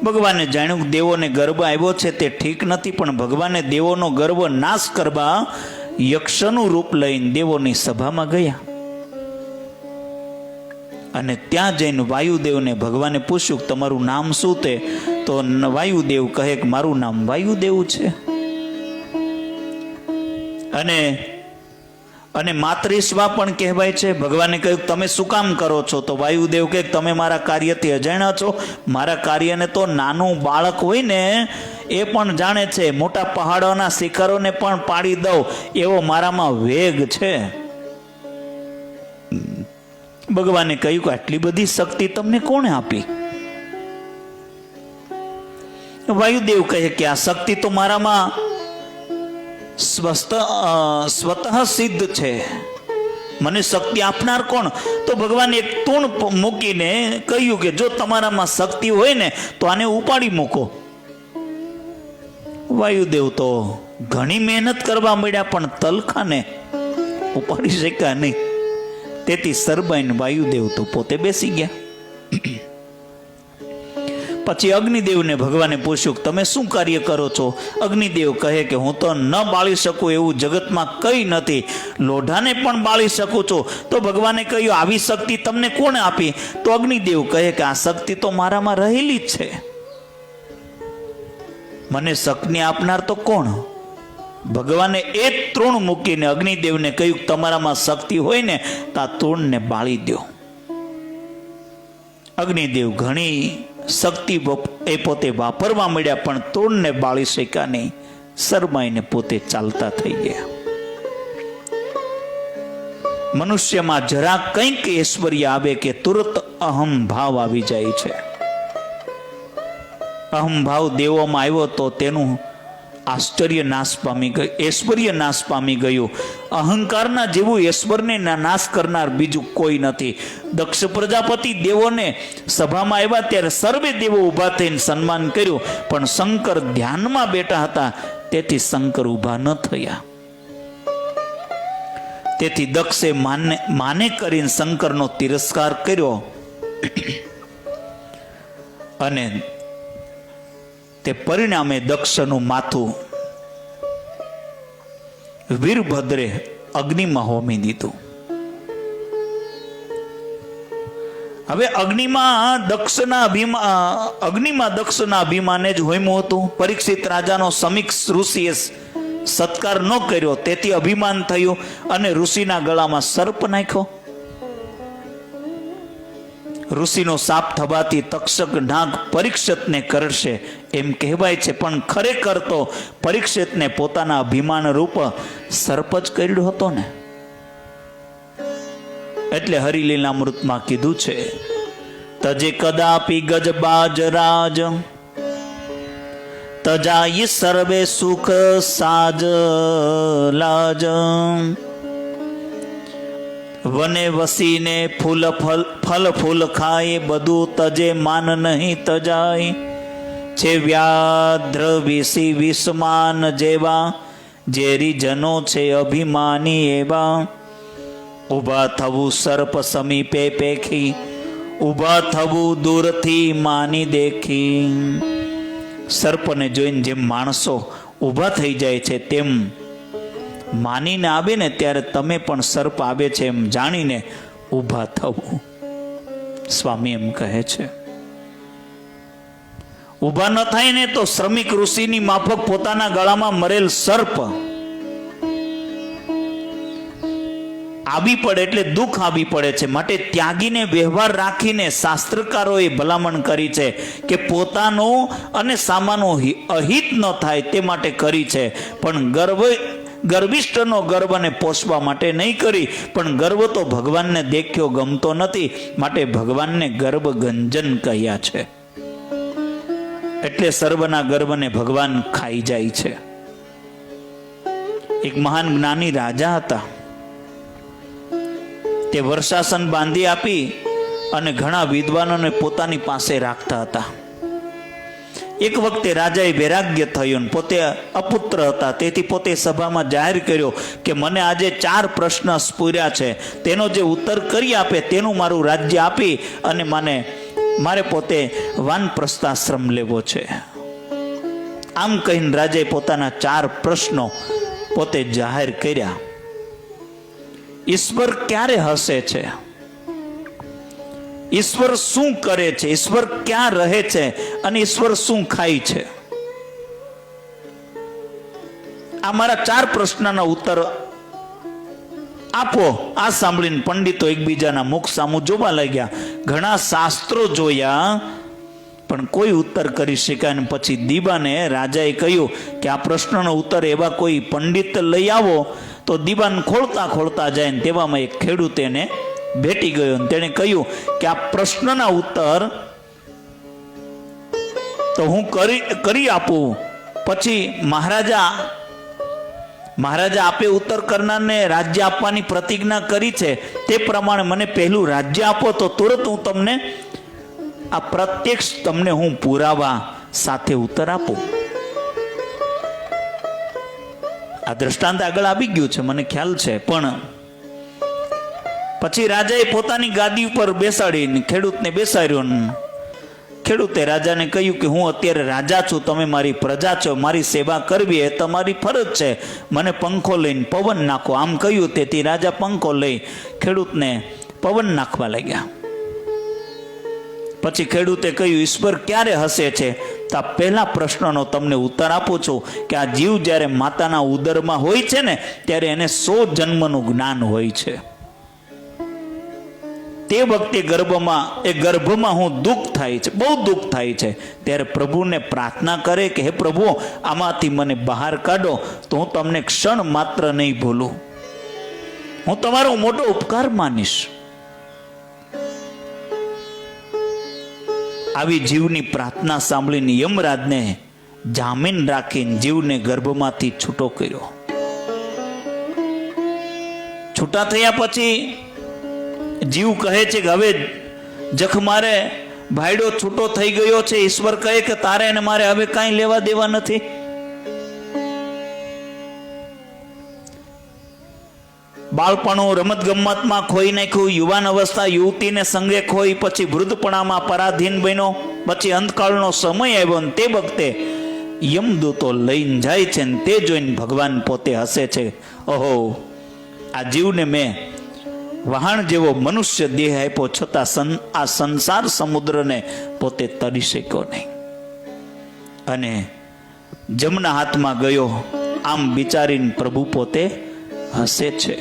ભગવાને જાણ્યું કે દેવોને ગર્વ આવ્યો છે તે ઠીક નથી, પણ ભગવાને દેવોનો ગર્વ નાશ કરવા યક્ષનું રૂપ લઈને દેવોની સભામાં ગયા અને ત્યાં જઈને વાયુદેવને ભગવાને પૂછ્યું તમારું નામ શું? તે તો વાયુદેવ કહે કે મારું નામ વાયુદેવ છે. અને માતૃસ્વા પણ કહેવાય છે. ભગવાને કહ્યું તમે શું કામ કરો છો? તો વાયુદેવ કહે તમે મારા કાર્યથી અજાણ્યા છો. મારા કાર્યને તો નાનું બાળક હોય ને એ પણ જાણે છે. મોટા પહાડોના શિખરોને પણ પાડી દઉં એવો મારામાં વેગ છે. ભગવાને કહ્યું કે આટલી બધી શક્તિ તમને કોણે આપી? વાયુદેવ કહે કે આ શક્તિ તો મારામાં સ્વતઃ સિદ્ધ છે. મને શક્તિ આપનાર કોણ? તો ભગવાને એક તૂણ મૂકીને કહ્યું કે જો તમારામાં શક્તિ હોય ને તો આને ઉપાડી મૂકો. વાયુદેવ તો ઘણી મહેનત કરવા મળ્યા પણ તલખાને ઉપાડી શક્યા નહીં. તેથી સરબાઈને વાયુદેવ તો પોતે બેસી ગયા. પછી અગ્નિદેવને ભગવાને પૂછ્યું તમે શું કાર્ય કરો છો? અગ્નિદેવ કહે કે હું તો ન બાળી શકું એવું જગતમાં કંઈ નથી, લોઢાને પણ બાળી શકું છું. તો ભગવાને કહ્યું આવી શક્તિ તમને કોણે આપી? તો અગ્નિદેવ કહે કે આ શક્તિ તો મારામાં રહેલી જ છે. મને શક્તિ આપનાર તો કોણ? ભગવાને એ તૃણ મૂકીને અગ્નિદેવને કહ્યું તમારામાં શક્તિ હોય ને તો આ તૃણને બાળી દો. અગ્નિદેવ ઘણી શક્તિ એ પોતે વાપરવા મળ્યા પણ તૃણને બાળી શક્યા નહીં. શરમાઈને પોતે ચાલતા થઈ ગયા. મનુષ્યમાં જરા કંઈક ઐશ્વર્ય આવે કે તુરત અહમ ભાવ આવી જાય છે. અહમ ભાવ દેવોમાં આવ્યો તો તેનું આશ્ચર્ય નાશ પામી ગયું, ઐશ્વર્ય નાશ પામી ગયું. અહંકારના જેવું ઐશ્વર્યને નાશ કરનાર બીજું કોઈ નથી. દક્ષ પ્રજાપતિ દેવોને સભામાં આવ્યા ત્યારે સર્વે દેવો ઊભા થઈને સન્માન કર્યું, પણ શંકર ધ્યાનમાં બેઠા હતા તેથી શંકર ઊભા ન થયા. તેથી દક્ષે માને કરીને શંકરનો તિરસ્કાર કર્યો અને તે પરિણામે દક્ષનું માથું વીરભદ્રે અગ્નિમાં હોમી દીધું. હવે અગ્નિમાં દક્ષના અભિમાને જ હોમ્યું હતું. પરીક્ષિત રાજાનો સમીક્ષ ઋષિએ સત્કાર ન કર્યો તેથી અભિમાન થયું અને ઋષિના ગળામાં સર્પ નાખ્યો. ઋષિનો સાપ થવાથી તક્ષક નાગ પરીક્ષિતને કરશે એમ કહેવાય છે, પણ ખરેખર તો પરીક્ષિતને પોતાના અભિમાન રૂપ સર્પ જ કર્યો હતો ને. એટલે હરિલીલામૃતમાં કીધું છે તજે કદાપી ગજબાજ રાજ તજાઈ સર્વે સુખ સાજ લાજ વને વસીને ફૂલ ફલ ફૂલ ખાય બધું તજે માન નહીં તજાય છે વ્યાધ્ર વિષી વિષમાન જેવા ઝેરી જનો છે અભિમાની એવા ઊભા થવું સર્પ સમીપે પેખી ઊભા થવું દૂરથી માની દેખી. સર્પને જોઈને જેમ માણસો ઊભા થઈ જાય છે તેમ માનીને આવે ને ત્યારે તમે પણ સર્પ આવે છે એમ જાણીને ઊભા થવું. સ્વામી એમ કહે છે ઊભા ન થાય ને તો શ્રમિક ઋષિની માફક પોતાના ગળામાં મરેલ સર્પ આવી પડે એટલે દુઃખ આવી પડે છે. માટે ત્યાગીને વ્યવહાર રાખીને શાસ્ત્રકારોએ ભલામણ કરી છે કે પોતાનો અને સામાનો અહિત ન થાય તે માટે કરી છે. પણ ગર્વિષ્ઠનો ગર્વને પોષવા માટે નહીં કરી, પણ ગર્વ તો ભગવાનને દેખ્યો ગમતો નથી, માટે ભગવાનને ગર્વ ગંજન કહ્યા છે. એટલે સર્વના ગર્વને ભગવાન ખાઈ જાય છે. એક મહાન જ્ઞાની રાજા હતા. તે વર્ષાસન બાંધી આપી અને ઘણા વિદ્વાનોને પોતાની પાસે રાખતા હતા. એક વખતે રાજાએ વૈરાગ્ય થયું, પોતે અપુત્ર હતા, તેથી પોતે સભામાં જાહેર કર્યો કે મને આજે 4 પ્રશ્ન સ્ફુર્યા છે, તેનો જે ઉત્તર કરી આપે તેનું મારું રાજ્ય આપી અને મારે પોતે વાનપ્રસ્થાશ્રમ લેવો છે. આમ કહીને રાજાએ પોતાના 4 પ્રશ્નો પોતે જાહેર કર્યા. ઈશ્વર ક્યારે હસે છે? ઈશ્વર શું કરે છે? ઈશ્વર ક્યાં રહે છે? અને ઈશ્વર શું ખાય છે? આ મારા 4 પ્રશ્નના ઉત્તર આપો. આ સાંભળીને પંડિતો એકબીજાના મુખ સામું જોવા લાગ્યા. ઘણા શાસ્ત્રો જોયા પણ કોઈ ઉત્તર કરી શક્યા. અને પછી દીવાને રાજાએ કહ્યું કે આ પ્રશ્નનો ઉત્તર એવા કોઈ પંડિત લઈ આવો. તો દીવાન ખોલતા ખોલતા જાય ને તેવામાં એક ખેડૂત એને ભેટી ગયો. તેણે કહ્યું કે આ પ્રશ્નના ઉત્તર તો હું કરી આપું, પછી મહારાજા આપે ઉત્તર કરનારને રાજ્ય આપવાની પ્રતિજ્ઞા કરી છે, તે પ્રમાણે મને પહેલું રાજ્ય આપો તો તુરંત હું તમને આ પ્રત્યક્ષ તમને હું પુરાવા સાથે ઉત્તર આપું. આ દ્રષ્ટાંત આગળ આવી ગયું છે, મને ખ્યાલ છે. પણ પછી રાજાએ પોતાની ગાદી ઉપર બેસાડીને ખેડૂતને બેસાડ્યો. ખેડૂતે રાજાને કહ્યું કે હું અત્યારે રાજા છું, તમે મારી પ્રજા છો, મારી સેવા કરવી એ તમારી ફરજ છે, મને પંખો લઈને પવન નાખો. આમ કહ્યું, તેથી રાજા પંખો લઈ ખેડૂતને પવન નાખવા લાગ્યા. પછી ખેડૂતે કહ્યું, ઈશ્વર ક્યારે હસે છે? તો આ પહેલા પ્રશ્નનો તમને ઉત્તર આપું છું કે આ જીવ જ્યારે માતાના ઉદરમાં હોય છે ને ત્યારે એને 100 જન્મનું જ્ઞાન હોય છે. તે વખતે ગર્ભમાં હું દુઃખ થાય છે, બહુ દુઃખ થાય છે. ત્યારે પ્રભુને પ્રાર્થના કરે કે હે પ્રભુ, આમાંથી મને બહાર કાઢો તો હું તમને ક્ષણ માત્ર નહીં ભૂલું, હું તમારો મોટો ઉપકાર માનીશ. આવી જીવની પ્રાર્થના સાંભળીને યમરાજને જામીન રાખીને જીવને ગર્ભમાંથી છૂટો કર્યો. છૂટા થયા પછી જીવ કહે છે કે હવે જખ મારે ભાઈડો છૂટો થઈ ગયો છે. ઈશ્વર કહે કે તારે અને મારે હવે કાંઈ લેવા દેવા નથી. બાળપણું રમત ગમતમાં ખોઈ નાખ્યું, યુવાન અવસ્થા યુવતીને સંગે ખોઈ, પછી વૃદ્ધપણામાં પરાધીન બન્યો, પછી અંતકાળનો સમય આવ્યો ને તે વખતે યમદૂતો લઈને જાય છે ને તે જોઈને ભગવાન પોતે હસે છે. ઓહો, આ જીવને મેં વહાણ જેવો મનુષ્ય દેહ આપ્યો, છતાં આ સંસાર સમુદ્રને પોતે તરી શક્યો નહીં અને જમના હાથમાં ગયો. આમ વિચારીને પ્રભુ પોતે હસે છે.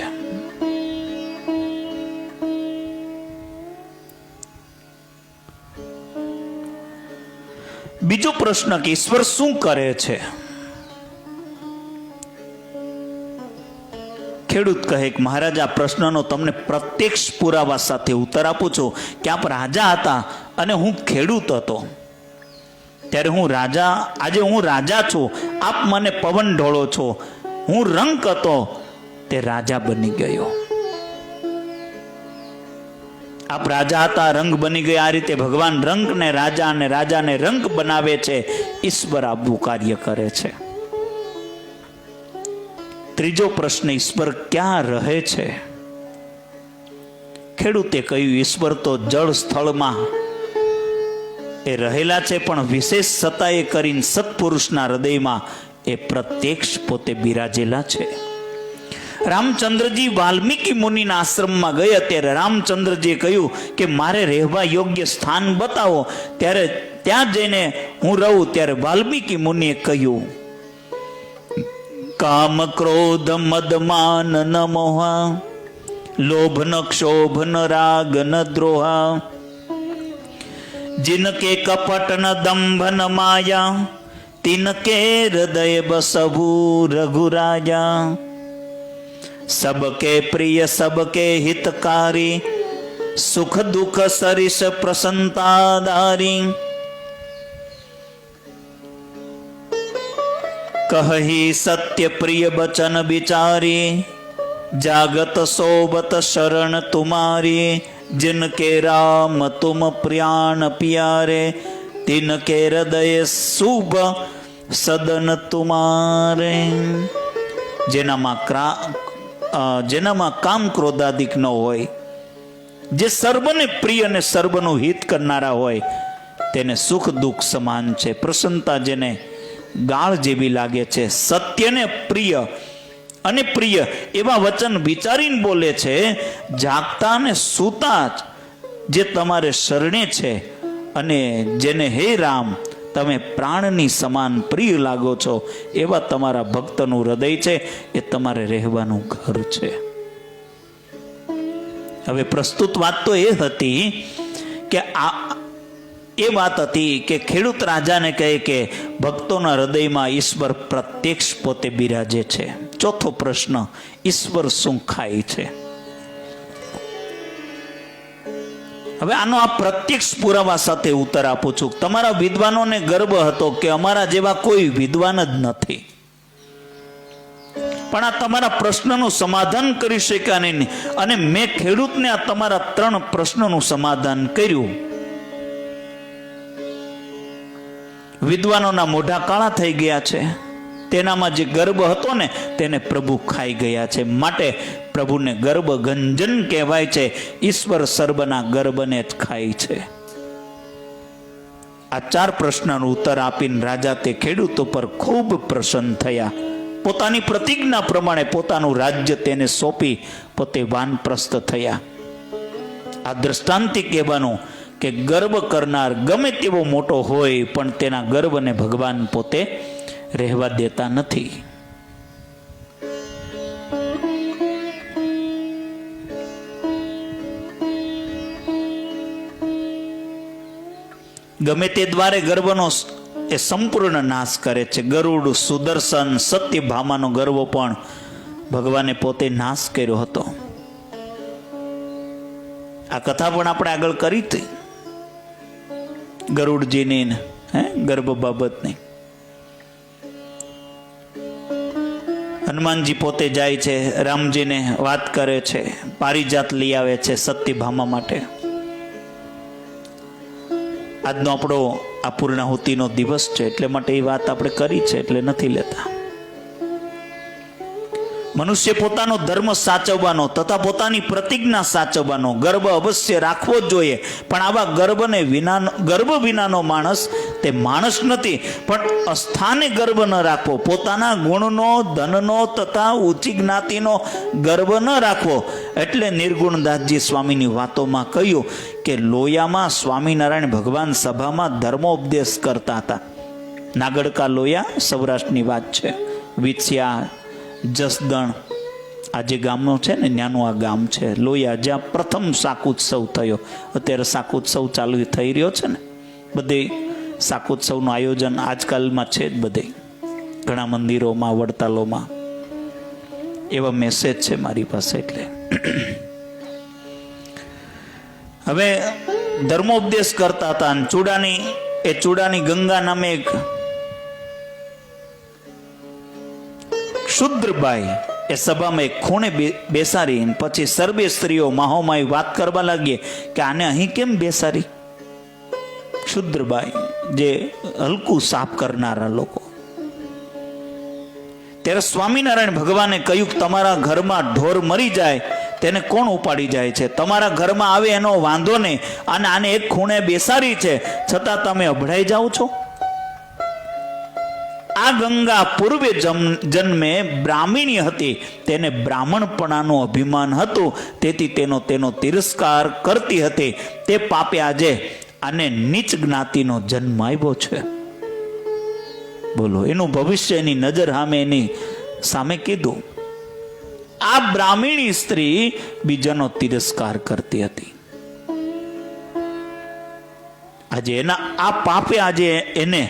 બીજો પ્રશ્ન કે ઈશ્વર શું કરે છે? ખેડૂત કહે કે મહારાજ, આ પ્રશ્નનો તમને પ્રત્યક્ષ પુરાવા સાથે ઉત્તર આપું છું કે આપ રાજા હતા અને હું ખેડૂત હતો. ત્યારે આજે હું રાજા છું, આપ મને પવન ઢોળો છો. હું રંક હતો, તે રાજા બની ગયો. આપ રાજા હતા, રંગ બની ગયા. આ રીતે ભગવાન રંગને રાજા અને રાજાને રંગ બનાવે છે. ઈશ્વર આવું કાર્ય કરે છે. ત્રીજો પ્રશ્ન, ઈશ્વર ક્યાં રહે છે? ખેડૂતે કહ્યું, ઈશ્વર તો જળ સ્થળમાં એ રહેલા છે, પણ વિશેષ સત્તાએ કરીને સત્પુરુષના હૃદયમાં એ પ્રત્યક્ષ પોતે બિરાજેલા છે. રામચંદ્રજી વાલ્મીકી મુનિના આશ્રમમાં ગયા ત્યારે રામચંદ્રજીએ કહ્યું કે મારે રહેવા યોગ્ય સ્થાન બતાવો, ત્યારે ત્યાં જઈને હું રહું. ત્યારે વાલ્મીકી મુનિએ કહ્યું, કામ ક્રોધ મદ માન ન મોહ लोभ न क्षोभ न राग न द्रोहा, जिनके कपट न दंभ न माया, तिनके हृदय बसभु रघुराजा। सबके प्रिय सबके हितकारी, सुख दुख सरिस प्रसन्नताधारी। कहि सत्य प्रिय बचन विचारी, जागत सोबत शरण तुम्हारी। जिनके राम तुम प्राण प्यारे, तिनके हृदय शुभ सदन तुम्हारे। જેનામાં કામ ક્રોધાદિક ન હોય, જે સર્વને પ્રિય અને સર્વનું હિત કરનારા હોય, તેને સુખ દુઃખ સમાન છે. પ્રસન્નતા જેને ગાળ જેવી લાગે છે. સત્યને પ્રિય અને પ્રિય એવા વચન વિચારીને બોલે છે. જાગતા અને સૂતા જે તમારે શરણે છે, અને જેને હે રામ તમે પ્રાણની સમાન પ્રિય લાગો છો, એવા તમારા ભક્તનું હૃદય છે, એ તમારે રહેવાનું ઘર છે. હવે પ્રસ્તુત વાત તો એ હતી કે એ વાત હતી કે ખેડૂત રાજાને કહે કે ભક્તોના હૃદયમાં ઈશ્વર પ્રત્યક્ષ પોતે બિરાજે છે. ચોથો પ્રશ્ન, ઈશ્વર શું ખાય છે? હવે આનો આ પ્રત્યક્ષ પુરાવા સાથે ઉત્તર આપું છું. તમારા વિદ્વાનોને ગર્વ હતો કે અમારા જેવા કોઈ વિદ્વાન જ નથી, પણ આ તમારા પ્રશ્નનું સમાધાન કરી શક્યા નહીં. અને મેં ખેડૂતને આ તમારા 3 પ્રશ્નોનું સમાધાન કર્યું. વિદ્વાનોના મોઢા કાળા થઈ ગયા છે. તેનામાં જે ગર્ભ હતો ને તેને પ્રભુ ખાઈ ગયા છે. માટે પ્રભુને ગર્ભ ગંજન કહેવાય છે. ઈશ્વર સર્વના ગર્ભને જ ખાય છે. આ 4 પ્રશ્નનો ઉત્તર આપીને રાજા તે ખેડૂતો પર ખૂબ પ્રસન્ન થયા. પોતાની પ્રતિજ્ઞા પ્રમાણે પોતાનું રાજ્ય તેને સોંપી પોતે વાનપ્રસ્થ થયા. આ દ્રષ્ટાંતિ કહેવાનું કે ગર્વ કરનાર ગમે તેવો મોટો હોય, પણ તેના ગર્વને ભગવાન પોતે રહેવા દેતા નથી. ગમે તે દ્વારે ગર્વનો એ સંપૂર્ણ નાશ કરે છે. ગરુડ, સુદર્શન, સત્યભામાનો ગર્વ પણ ભગવાને પોતે નાશ કર્યો હતો. આ કથા પણ આપણે આગળ કરી હતી ગરુડજીની ગર્ભ બાબતની. હનુમાનજી પોતે જાય છે, રામજીને વાત કરે છે, પારિજાત લઈ આવે છે સત્યભામા માટે. આજનો આપણો આ પૂર્ણાહુતિનો દિવસ છે, એટલે માટે એ વાત આપણે કરી છે, એટલે નથી લેતા. મનુષ્ય પોતાનો ધર્મ સાચવવાનો તથા પોતાની પ્રતિજ્ઞા સાચવવાનો ગર્વ અવશ્ય રાખવો જ જોઈએ. પણ આવા ગર્વ વિનાનો માણસ તે માણસ નથી. પણ અસ્થાને ગર્વ ન રાખવો, પોતાના ગુણનો, ધનનો તથા ઊંચી જ્ઞાતિનો ગર્વ ન રાખવો. એટલે નિર્ગુણદાસજી સ્વામીની વાતોમાં કહ્યું કે લોયામાં સ્વામિનારાયણ ભગવાન સભામાં ધર્મોપદેશ કરતા હતા. નાગડકા લોયા સૌરાષ્ટ્રની વાત છે. વિછિયા, જસદણ આ જે ગામનો છે ને, ત્યાંનું આ ગામ છે લોયા, જ્યાં પ્રથમ શાકોત્સવ થયો. અત્યારે શાકોત્સવ ચાલુ થઈ રહ્યો છે ને, બધે શાકોત્સવનું આયોજન આજકાલમાં છે જ, બધે ઘણા મંદિરોમાં, વડતાલોમાં. એવા મેસેજ છે મારી પાસે. એટલે હવે ધર્મોપદેશ કરતા હતા. ચૂડાની ગંગા નામે એક શુદ્રબાઈ એ સભામાં એક ખૂણે બેસાડી, પછી સર્વે સ્ત્રીઓ માહોમાઈ વાત કરવા લાગી કે આને અહીં કેમ બેસાડી. શુદ્રબાઈ જે હલકું સાફ કરનારા લોકો. ત્યારે સ્વામિનારાયણ ભગવાને કહ્યું કે તમારા ઘરમાં ઢોર મરી જાય તેને કોણ ઉપાડી જાય છે? તમારા ઘરમાં આવે એનો વાંધો નહીં, અને આને એક ખૂણે બેસાડી છે, છતાં તમે અભડાઈ જાઓ છો. આ ગંગા પૂર્વે જન્મે બ્રાહ્મણી હતી, તેને બ્રાહ્મણપણાનું અભિમાન હતું, તેથી તેનો તિરસ્કાર કરતી હતી. તે પાપે આજે આને નીચ જ્ઞાતિનો જન્મ આવ્યો છે. બોલો, એનું ભવિષ્ય એની નજર સામે, એની સામે કીધું. આ બ્રાહ્મણી સ્ત્રી બીજાનો તિરસ્કાર કરતી હતી. આજે એના આ પાપે આજે એને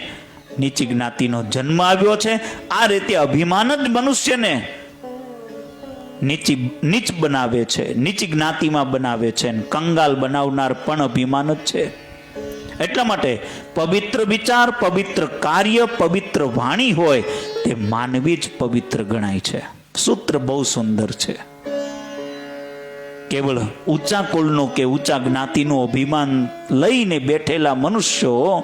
નીચી જ્ઞાતિનો જન્મ આવ્યો છે. આ રીતે અભિમાન જ મનુષ્યને નીચ બનાવે છે, નીચી જ્ઞાતિમાં બનાવે છે. કંગાલ બનાવનાર પણ અભિમાન જ છે. એટલા માટે પવિત્ર વિચાર, પવિત્ર કાર્ય, પવિત્ર વાણી હોય તે માનવી જ પવિત્ર ગણાય છે. સૂત્ર બહુ સુંદર છે. કેવળ ઊંચા કુળનું કે ઊંચા જ્ઞાતિનું અભિમાન લઈને બેઠેલા મનુષ્યો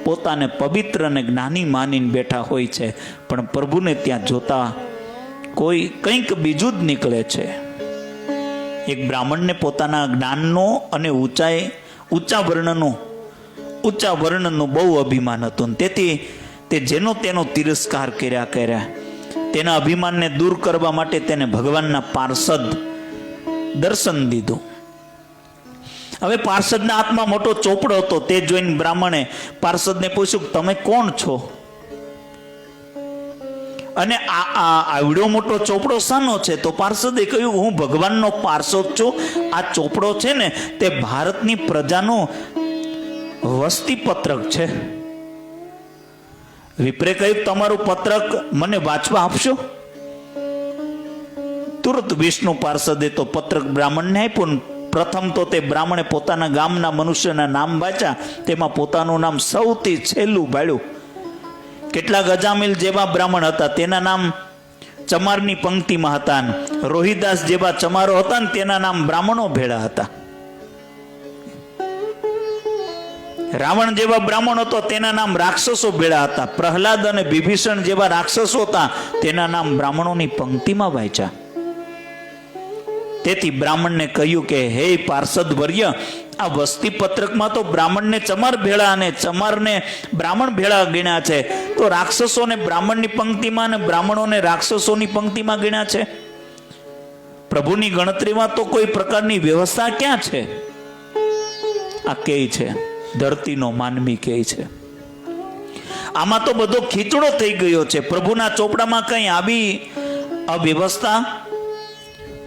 પોતાને પવિત્ર અને જ્ઞાની માનીને બેઠા હોય છે, પણ પ્રભુને ત્યાં જોતા કોઈ કંઈક બીજું જ નીકળે છે. એક બ્રાહ્મણને પોતાના જ્ઞાનનો અને ઊંચા વર્ણનું બહુ અભિમાન હતું. તેથી તે જેનો તેનો તિરસ્કાર કર્યા. તેના અભિમાનને દૂર કરવા માટે તેને ભગવાનના પાર્ષદ દર્શન દીધું. હવે પાર્ષદના હાથમાં મોટો ચોપડો હતો. તે જોઈને બ્રાહ્મણે પાર્ષદને પૂછ્યું, તમે કોણ છો? અને આવડો મોટો ચોપડો શાનો છે? તો પાર્ષદે કહ્યું, હું ભગવાનનો પાર્ષદ છું. આ ચોપડો છે ને તે ભારતની પ્રજાનો વસ્તી પત્રક છે. વિપ્રે કહ્યું, તમારું પત્રક મને વાંચવા આપશો? તુરત વિષ્ણુ પાર્ષદે તો પત્રક બ્રાહ્મણને આપ્યું. પ્રથમ તો તે બ્રાહ્મણે પોતાના ગામના મનુષ્યના નામ વાંચ્યા. તેમાં પોતાનું નામ સૌથી છેલ્લું ભાળ્યું. કેટલાક અજામિલ જેવા બ્રાહ્મણ હતા, તેના નામ ચમારની પંક્તિમાં હતા. રોહિદાસ જેવા ચમારો હતા ને તેના નામ બ્રાહ્મણો ભેળા હતા. રાવણ જેવા બ્રાહ્મણ હતો, તેના નામ રાક્ષસો ભેળા હતા. પ્રહલાદ અને વિભીષણ જેવા રાક્ષસો હતા, તેના નામ બ્રાહ્મણોની પંક્તિમાં વાંચ્યા. તેથી બ્રાહ્મણને કહ્યું કે હે પાર્ષદ વર્ય, આ વસ્તી પત્રકમાં તો બ્રાહ્મણને ચમાર ભેળા અને ચમારને બ્રાહ્મણ ભેળા ગણ્યા છે, તો રાક્ષસોને બ્રાહ્મણની પંક્તિમાં અને બ્રાહ્મણોને રાક્ષસોની પંક્તિમાં ગણ્યા છે. પ્રભુની ગણતરીમાં તો કોઈ પ્રકારની વ્યવસ્થા ક્યાં છે? આ કે છે ધરતીનો માનવી કહે છે. આમાં તો બધો ખીચડો થઈ ગયો છે. પ્રભુના ચોપડામાં કઈ આવી અવ્યવસ્થા?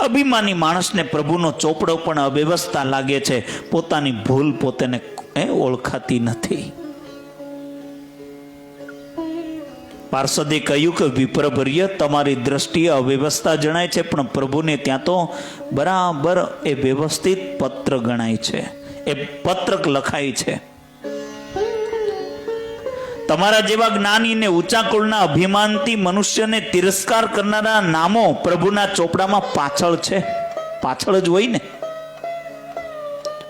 અભિમાની માણસને પ્રભુનો ચોપડો પણ અવ્યવસ્થા લાગે છે. પોતાની ભૂલ પોતાને ઓળખાતી નથી. પાર્ષદે કહ્યું કે વિપ્રભર્ય, તમારી દ્રષ્ટિએ અવ્યવસ્થા જણાય છે, પણ પ્રભુને ત્યાં તો બરાબર એ વ્યવસ્થિત પત્ર ગણાય છે, એ પત્રક લખાય છે. તમારા જેવા જ્ઞાનીને ઊંચા કુળના અભિમાનથી મનુષ્યને તિરસ્કાર કરનારા નામો પ્રભુના ચોપડામાં પાછળ છે. પાછળ જ હોય ને.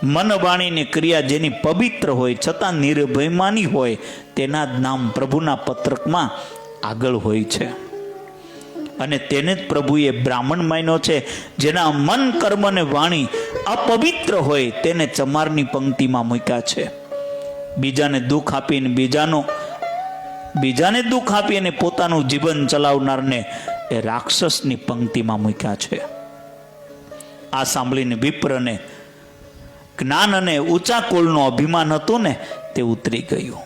મન વાણીની ક્રિયા જેની પવિત્ર હોય છતાં નિર્ભયમાની હોય, તેના જ નામ પ્રભુના પત્રકમાં આગળ હોય છે. અને તેને જ પ્રભુએ બ્રાહ્મણ માન્યો છે. જેના મન, કર્મ અને વાણી અપવિત્ર હોય તેને ચમારની પંક્તિમાં મૂક્યા છે. બીજાને દુઃખ આપીને બીજાને દુઃખ આપી અને પોતાનું જીવન ચલાવનારને એ રાક્ષસની પંક્તિમાં મૂક્યા છે. આ સાંભળીને વિપ્રને જ્ઞાન અને ઊંચા કુળનું અભિમાન હતું ને તે ઉતરી ગયું.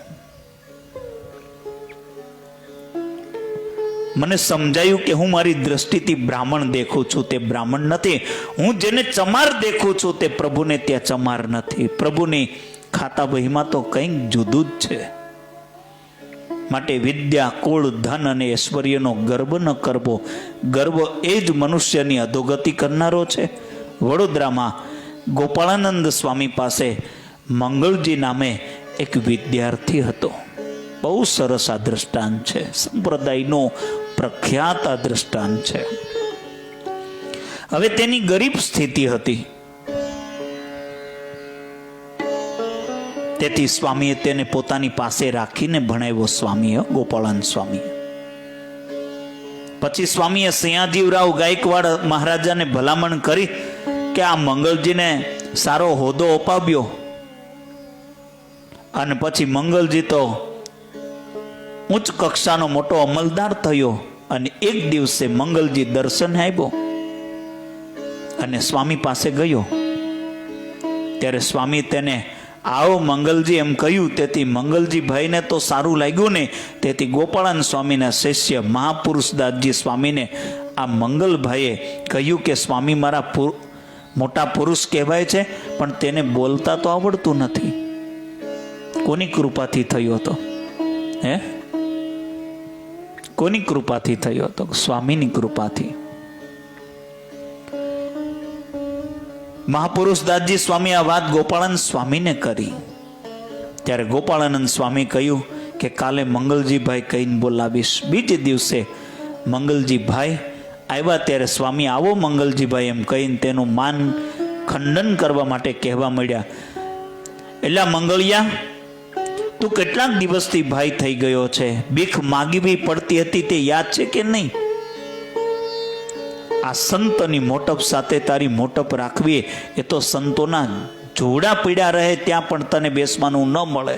મને સમજાયું કે હું મારી દ્રષ્ટિથી બ્રાહ્મણ દેખું છું તે બ્રાહ્મણ નથી. હું જેને ચમાર દેખું છું તે પ્રભુને ત્યાં ચમાર નથી. પ્રભુની ખાતા બહીમાં તો કંઈક જુદું જ છે. માટે વિદ્યા, કુળ, ધન અને ઐશ્વર્યનો ગર્વ ન કરવો. ગર્વ એ જ મનુષ્યની અધોગતિ કરનારો છે. વડોદરામાં ગોપાળાનંદ સ્વામી પાસે મંગળજી નામે એક વિદ્યાર્થી હતો. બહુ સરસ આ દ્રષ્ટાંત છે. સંપ્રદાયનો પ્રખ્યાત આ દ્રષ્ટાંત છે. હવે તેની ગરીબ સ્થિતિ હતી. તેથી સ્વામીએ તેને પોતાની પાસે રાખીને ભણાવ્યો. સ્વામીએ ગોપાળાનંદ સ્વામીએ પછી સ્વામીએ સયાજીવરાવ ગાયકવાડ મહારાજાને ભલામણ કરી કે આ મંગલજીને સારો હોદ્દો અપાવ્યો. અને પછી મંગલજી તો ઉચ્ચ કક્ષાનો મોટો અમલદાર થયો. અને એક દિવસે મંગલજી દર્શન આવ્યો અને સ્વામી પાસે ગયો. ત્યારે સ્વામી તેને આવો મંગલજી એમ કહ્યું. તેથી મંગલજી ભાઈને તો સારું લાગ્યું ને. તેથી ગોપાળાનંદ સ્વામીના શિષ્ય મહાપુરુષદાસજી સ્વામીને આ મંગલભાઈએ કહ્યું કે સ્વામી મારા મોટા પુરુષ કહેવાય છે, પણ તેને બોલતા તો આવડતું નથી. કોની કૃપાથી થયો હતો? હે, કોની કૃપાથી થયો હતો? સ્વામીની કૃપાથી. મહાપુરુષ દાસજી સ્વામી આ વાત ગોપાળાનંદ સ્વામીને કરી. ત્યારે ગોપાળાનંદ સ્વામી કહ્યું કે કાલે મંગલજીભાઈ કહીને બોલાવીશ. બીજે દિવસે મંગલજીભાઈ આવ્યા ત્યારે સ્વામી આવો મંગલજીભાઈ એમ કહીને તેનું માન ખંડન કરવા માટે કહેવા મળ્યા. એટલે મંગળિયા, તું કેટલાક દિવસથી ભાઈ થઈ ગયો છે, ભીખ માગવી પડતી હતી તે યાદ છે કે નહીં? આ સંતની મોટપ સાથે તારી મોટપ રાખવી એ તો સંતોના જોડા પીડા રહે ત્યાં પણ તને બેસવાનું ન મળે.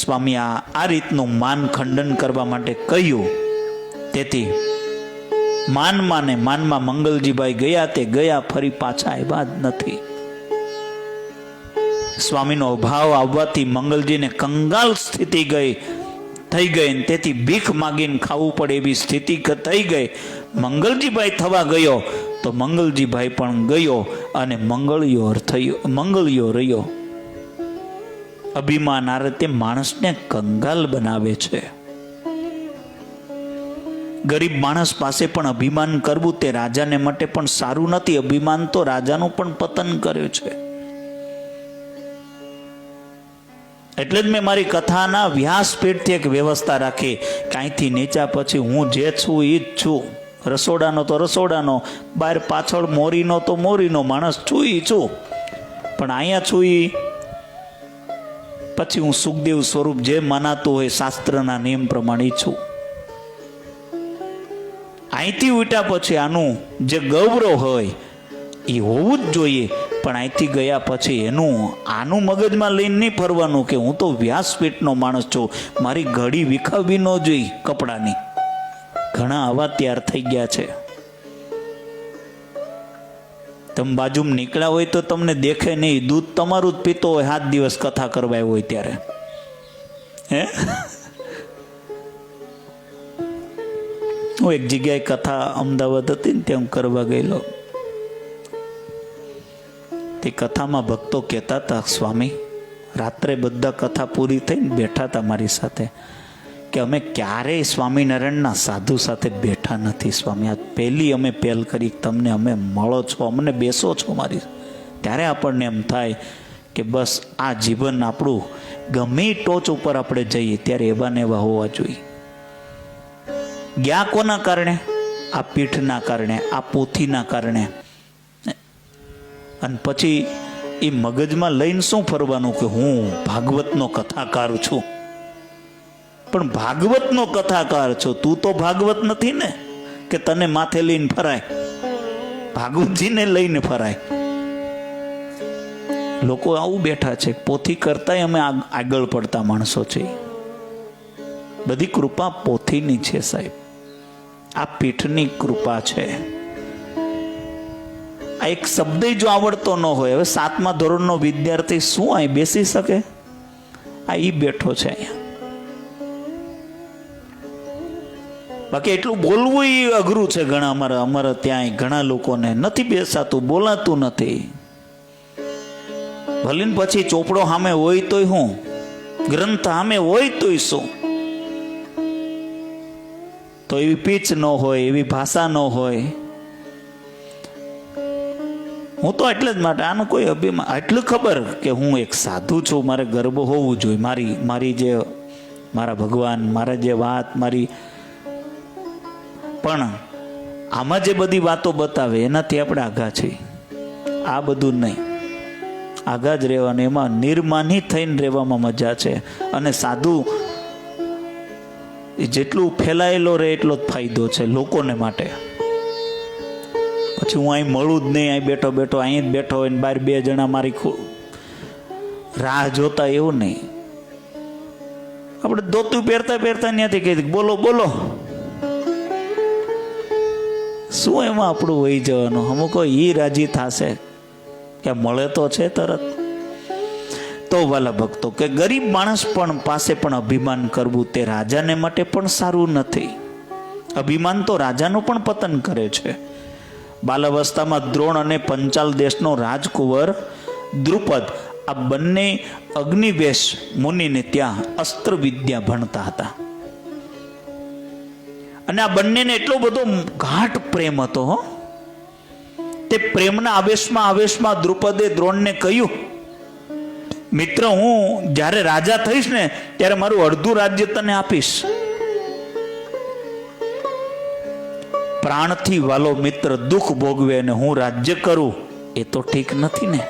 સ્વામી આ રીતનું માન ખંડન કરવા માટે કહ્યું. તેથી માનમાં ને માનમાં મંગલજીભાઈ ગયા તે ગયા, ફરી પાછા આવ્યા જ નથી. સ્વામીનો અભાવ આવવાથી મંગલજીને કંગાલ સ્થિતિ થઈ ગઈ. તેથી ભીખ માગીને ખાવું પડે એવી સ્થિતિ થઈ ગઈ. મંગલજીભાઈ થવા ગયો તો મંગલજીભાઈ પણ ગયો અને મંગળિયો રહ્યો. અભિમાન આ રીતે માણસને કંગાલ બનાવે છે. ગરીબ માણસ પાસે પણ અભિમાન કરવું તે રાજાને માટે પણ સારું નથી. અભિમાન તો રાજાનું પણ પતન કર્યું છે. એટલે જ મેં મારી કથાના વ્યાસપીઠથી એક વ્યવસ્થા રાખી કે અહીંથી નીચા પછી હું જે છું એ જ છું. રસોડાનો તો રસોડાનો, બહાર પાછળ મોરીનો તો મોરીનો માણસ છું એ છું, પણ અહીંયા છું એ પછી હું સુખદેવ સ્વરૂપ જે મનાતું હોય શાસ્ત્રના નિયમ પ્રમાણે છું. અહીંથી ઉઠ્યા પછી આનું જે ગૌરવ હોય એ હોવું જ જોઈએ, પણ અહીંથી ગયા પછી આનું મગજમાં લઈને નહીં ફરવાનું કે હું તો વ્યાસપીઠનો માણસ છું, મારી ઘડી વિખાવવી ન જોઈ કપડાની. ઘણા આવા તૈયાર થઈ ગયા છે. તમે બાજુમાં નીકળ્યા હોય તો તમને દેખે નહીં, દૂધ તમારું જ પીતો હોય 7 દિવસ કથા કરવા હોય ત્યારે. હે, હું એક જગ્યાએ કથા અમદાવાદ હતી ને ત્યાં કરવા ગયેલો. તે કથામાં ભક્તો કહેતા હતા, સ્વામી રાત્રે બધા કથા પૂરી થઈને બેઠા હતા મારી સાથે કે અમે ક્યારેય સ્વામિનારાયણના સાધુ સાથે બેઠા નથી સ્વામી. આ પહેલી અમે પહેલ કરી, તમને અમે મળો છો, અમને બેસો છો મારી. ત્યારે આપણને એમ થાય કે બસ આ જીવન આપણું ગમે ટોચ ઉપર આપણે જઈએ ત્યારે એવા ને એવા હોવા જોઈએ. ગયા કોના કારણે? આ પીઠના કારણે, આ પોથીના કારણે. અને પછી એ મગજમાં લઈને શું ફરવાનું કે હું ભાગવતનો કથાકાર છું. પણ ભાગવતનો કથાકાર છો, તું તો ભાગવત નથી ને કે તને માથે લઈને ફરાય, ભાગવતજીને લઈને ફરાય. લોકો આવું બેઠા છે, પોથી કરતાંય અમે આગળ પડતા માણસો છે. બધી કૃપા પોથીની છે સાહેબ, આ પીઠની કૃપા છે. આ એક શબ્દ જો આવડતો ન હોય, હવે 7મા ધોરણનો વિદ્યાર્થી શું અહીં બેસી શકે? આ ઈ બેઠો છે અહીંયા. બાકી એટલું બોલવું એ અઘરું છે. ઘણા અમારા ત્યાં ઘણા લોકોને નથી બેસાતું, બોલાતું નથી. ભલે પછી ચોપડો સામે હોય તોય હું, ગ્રંથ સામે હોય તોય શું, તો એવી પીચ ન હોય, એવી ભાષા ન હોય. હું તો એટલે જ માટે આનું કોઈ અભિમાન, એટલું ખબર કે હું એક સાધુ છું, મારે ગર્વ હોવું જોઈએ. મારી જે મારા ભગવાન, મારા જે વાત મારી, પણ આમાં જે બધી વાતો બતાવે એનાથી આપણે આઘા છીએ. આ બધું નહીં, આઘા જ રહેવાનું. એમાં નિર્માની થઈને રહેવામાં મજા છે. અને સાધુ જેટલું ફેલાયેલો રહે એટલો જ ફાયદો છે લોકોને માટે. પછી હું અહીં મળું જ નહીં, અહીં બેઠો બેઠો અહીં જ બેઠો હોય ને બહાર 2 જણા મારી રાહ જોતા, એવું નહીં. આપણે ધોતું પહેરતા ત્યાંથી કહી બોલો બોલો, શું એમાં આપણું વહી જવાનું? અમુક ઈ રાજી થશે કે મળે તો છે તરત. તો વાલા ભક્તો, કે ગરીબ માણસ પણ પાસે પણ અભિમાન કરવું તે રાજાને માટે પણ સારું નથી. અભિમાન તો રાજાનું પણ પતન કરે છે. બાલાવસ્થામાં દ્રોણ અને પંચાલ દેશનો રાજકુંવર દ્રુપદ આ બંને અગ્નિવેશ મુનિને ત્યાં અસ્ત્ર વિદ્યા ભણતા હતા. અને આ બંનેને એટલો બધો ગાઢ પ્રેમ હતો. તે પ્રેમના આવેશમાં દ્રુપદે દ્રોણને કહ્યું, મિત્ર, હું જ્યારે રાજા થઈશ ને ત્યારે મારું અડધું રાજ્ય તને આપીશ. પ્રાણથી વાલો મિત્ર દુઃખ ભોગવે અને હું રાજ્ય કરું એ તો ઠીક નથી ને.